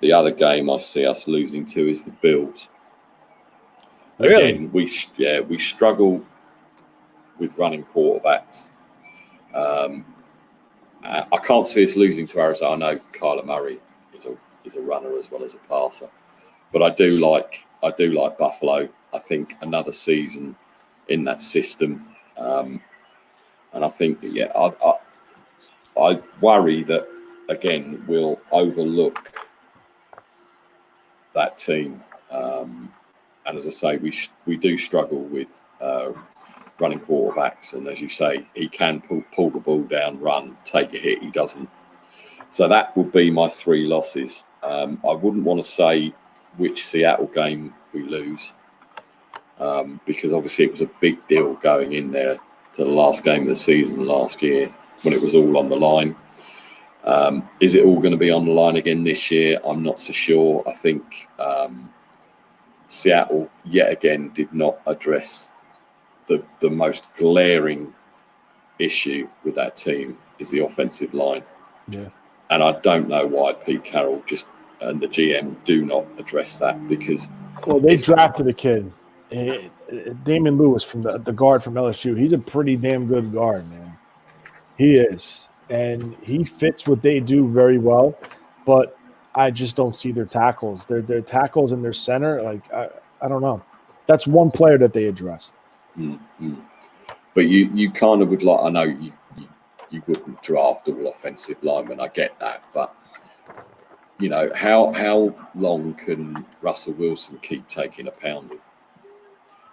A: the other game I see us losing to is the Bills.
B: Really?
A: Again, we struggle with running quarterbacks. I can't see us losing to Arizona. I know Kyler Murray is a runner as well as a passer, but I do like Buffalo. I think another season in that system, and I think I worry that again we'll overlook that team. And as I say, we do struggle with running quarterbacks. And as you say, he can pull the ball down, run, take a hit. He doesn't. So that would be my 3 losses. I wouldn't want to say which Seattle game we lose because obviously it was a big deal going in there to the last game of the season last year when it was all on the line. Is it all going to be on the line again this year? I'm not so sure. I think Seattle yet again did not address the most glaring issue with that team is the offensive line.
B: Yeah.
A: And I don't know why Pete Carroll and the GM do not address that because
B: they drafted a kid, Damon Lewis from the guard from LSU. He's a pretty damn good guard, man. He is, and he fits what they do very well. But I just don't see their tackles. Their tackles and their center, I don't know. That's one player that they addressed.
A: Mm-hmm. But you kind of would like. I know you wouldn't draft all offensive linemen. I get that, but how long can Russell Wilson keep taking a pounding?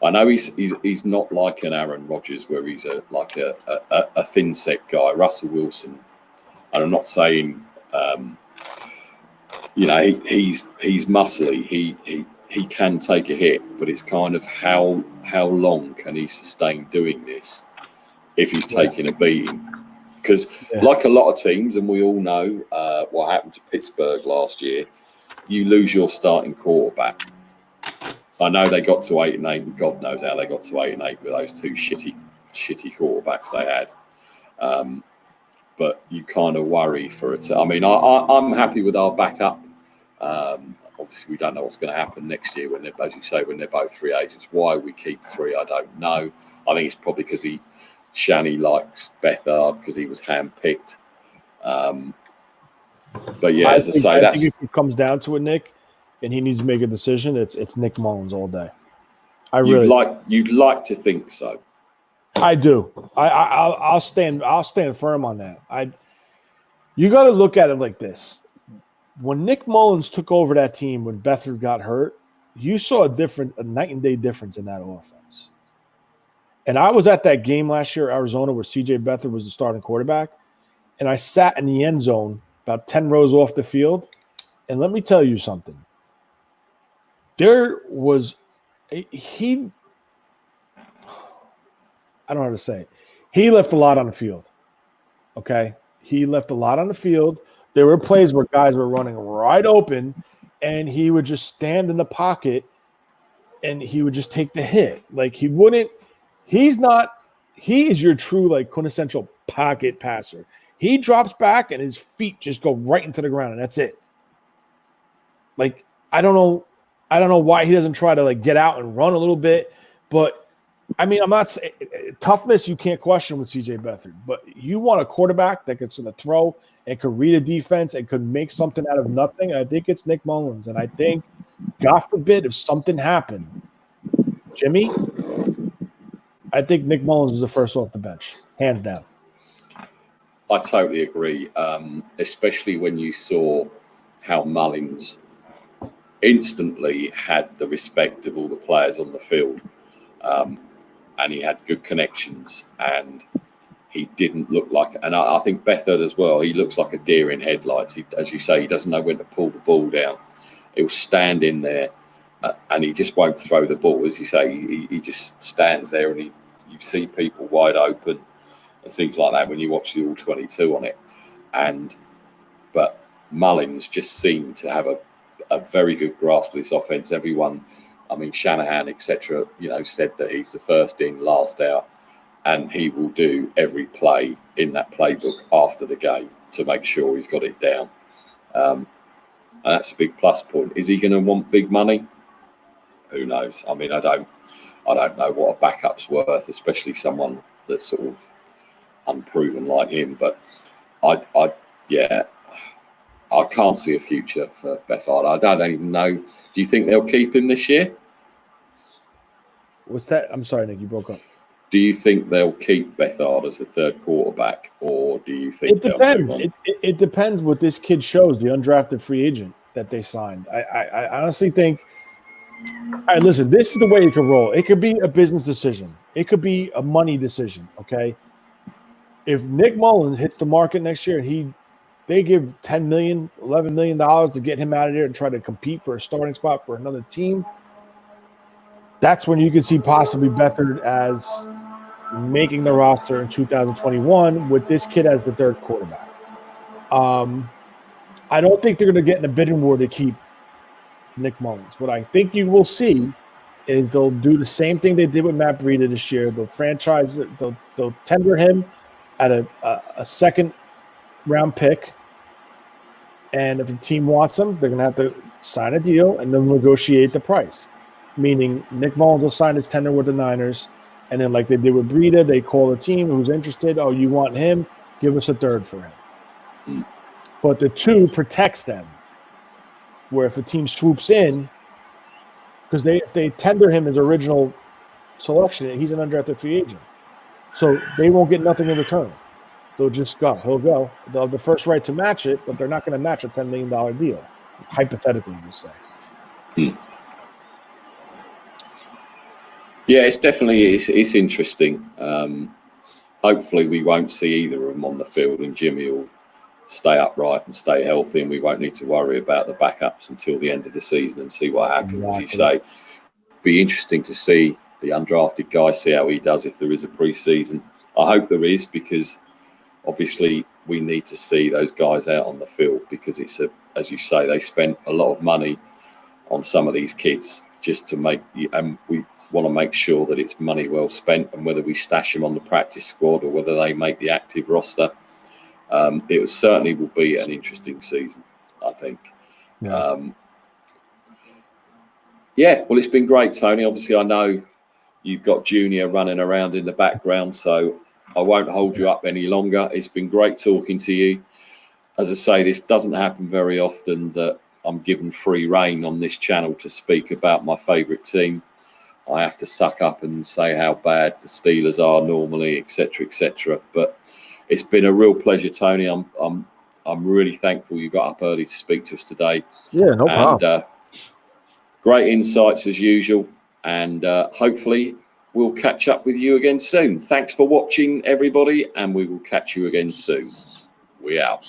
A: I know he's not like an Aaron Rodgers where he's a thin set guy. Russell Wilson, and I'm not saying he's muscly. He can take a hit, but it's kind of how long can he sustain doing this if he's taking a beating? Because like a lot of teams, and we all know what happened to Pittsburgh last year, you lose your starting quarterback. I know they got to 8-8, and God knows how they got to 8-8 with those 2 shitty quarterbacks they had. But you kind of worry for it. I mean, I'm happy with our backup. obviously we don't know what's going to happen next year when they're, as you say, when they're both free agents. Why we keep three, I don't know. I think it's probably because Shani likes Bethard because he was handpicked. But yeah, as I say,
B: I think if it comes down to it, Nick, and he needs to make a decision, it's Nick Mullins all day.
A: You'd like to think so.
B: I do. I'll stand firm on that. You got to look at it like this. When Nick Mullins took over that team when Beathard got hurt, you saw a night and day difference in that offense. And I was at that game last year, Arizona, where C.J. Beathard was the starting quarterback, and I sat in the end zone about 10 rows off the field, and let me tell you something. There was I don't know how to say it. He left a lot on the field. Okay? He left a lot on the field. There were plays where guys were running right open, and he would just stand in the pocket, and he would just take the hit. Like, he is your true, like, quintessential pocket passer. He drops back, and his feet just go right into the ground, and that's it. Like, I don't know why he doesn't try to, like, get out and run a little bit, but I mean, I'm not saying toughness you can't question with CJ Beathard, but you want a quarterback that gets to throw and could read a defense and could make something out of nothing. I think it's Nick Mullins, and I think, God forbid, if something happened, Jimmy, I think Nick Mullins is the first off the bench, hands down.
A: I totally agree, especially when you saw how Mullins instantly had the respect of all the players on the field. And he had good connections, and he didn't look like. And I think Beathard as well. He looks like a deer in headlights. As you say, he doesn't know when to pull the ball down. He'll stand in there, and he just won't throw the ball. As you say, he just stands there, and you see people wide open and things like that when you watch the All-22 on it. But Mullins just seemed to have a very good grasp of this offense. Everyone. I mean, Shanahan, etc., said that he's the first in, last out, and he will do every play in that playbook after the game to make sure he's got it down. And that's a big plus point. Is he going to want big money? Who knows? I mean, I don't know what a backup's worth, especially someone that's sort of unproven like him. But I can't see a future for Beathard. I don't even know. Do you think they'll keep him this year?
B: What's that? I'm sorry, Nick, you broke up.
A: Do you think they'll keep Beathard as the third quarterback, or do you think
B: it depends? It depends what this kid shows, the undrafted free agent that they signed. I honestly think. All right, listen, this is the way it could roll. It could be a business decision. It could be a money decision. Okay, if Nick Mullins hits the market next year and they give $10 million, $11 million to get him out of there and try to compete for a starting spot for another team, that's when you can see possibly Beathard as making the roster in 2021 with this kid as the third quarterback. I don't think they're going to get in a bidding war to keep Nick Mullins. What I think you will see is they'll do the same thing they did with Matt Breida this year. They'll franchise it. They'll tender him at a second round pick. And if the team wants him, they're going to have to sign a deal and then negotiate the price. Meaning Nick Mullins will sign his tender with the Niners, and then like they did with Breida, they call a team who's interested. Oh, you want him? Give us a third for him. But the two protects them, where if a team swoops in, because if they tender him his original selection, he's an undrafted free agent. So they won't get nothing in return. They'll just go. He'll go. They'll have the first right to match it, but they're not going to match a $10 million deal, hypothetically, you say.
A: Yeah, it's definitely it's interesting. Hopefully, we won't see either of them on the field, and Jimmy will stay upright and stay healthy, and we won't need to worry about the backups until the end of the season and see what happens. Exactly. As you say, be interesting to see the undrafted guy, see how he does if there is a pre-season. I hope there is, because obviously we need to see those guys out on the field, because it's as you say, they spent a lot of money on some of these kids just to make, and we want to make sure that it's money well spent, and whether we stash them on the practice squad or whether they make the active roster, it certainly will be an interesting season, I think. Yeah. Yeah, well, it's been great, Tony. Obviously, I know you've got Junior running around in the background, so I won't hold you up any longer. It's been great talking to you. As I say, this doesn't happen very often that I'm given free rein on this channel to speak about my favourite team. I have to suck up and say how bad the Steelers are normally, etc., etc. But it's been a real pleasure, Tony. I'm really thankful you got up early to speak to us today.
B: Yeah, no problem.
A: Great insights as usual, and hopefully we'll catch up with you again soon. Thanks for watching, everybody, and we will catch you again soon. We out.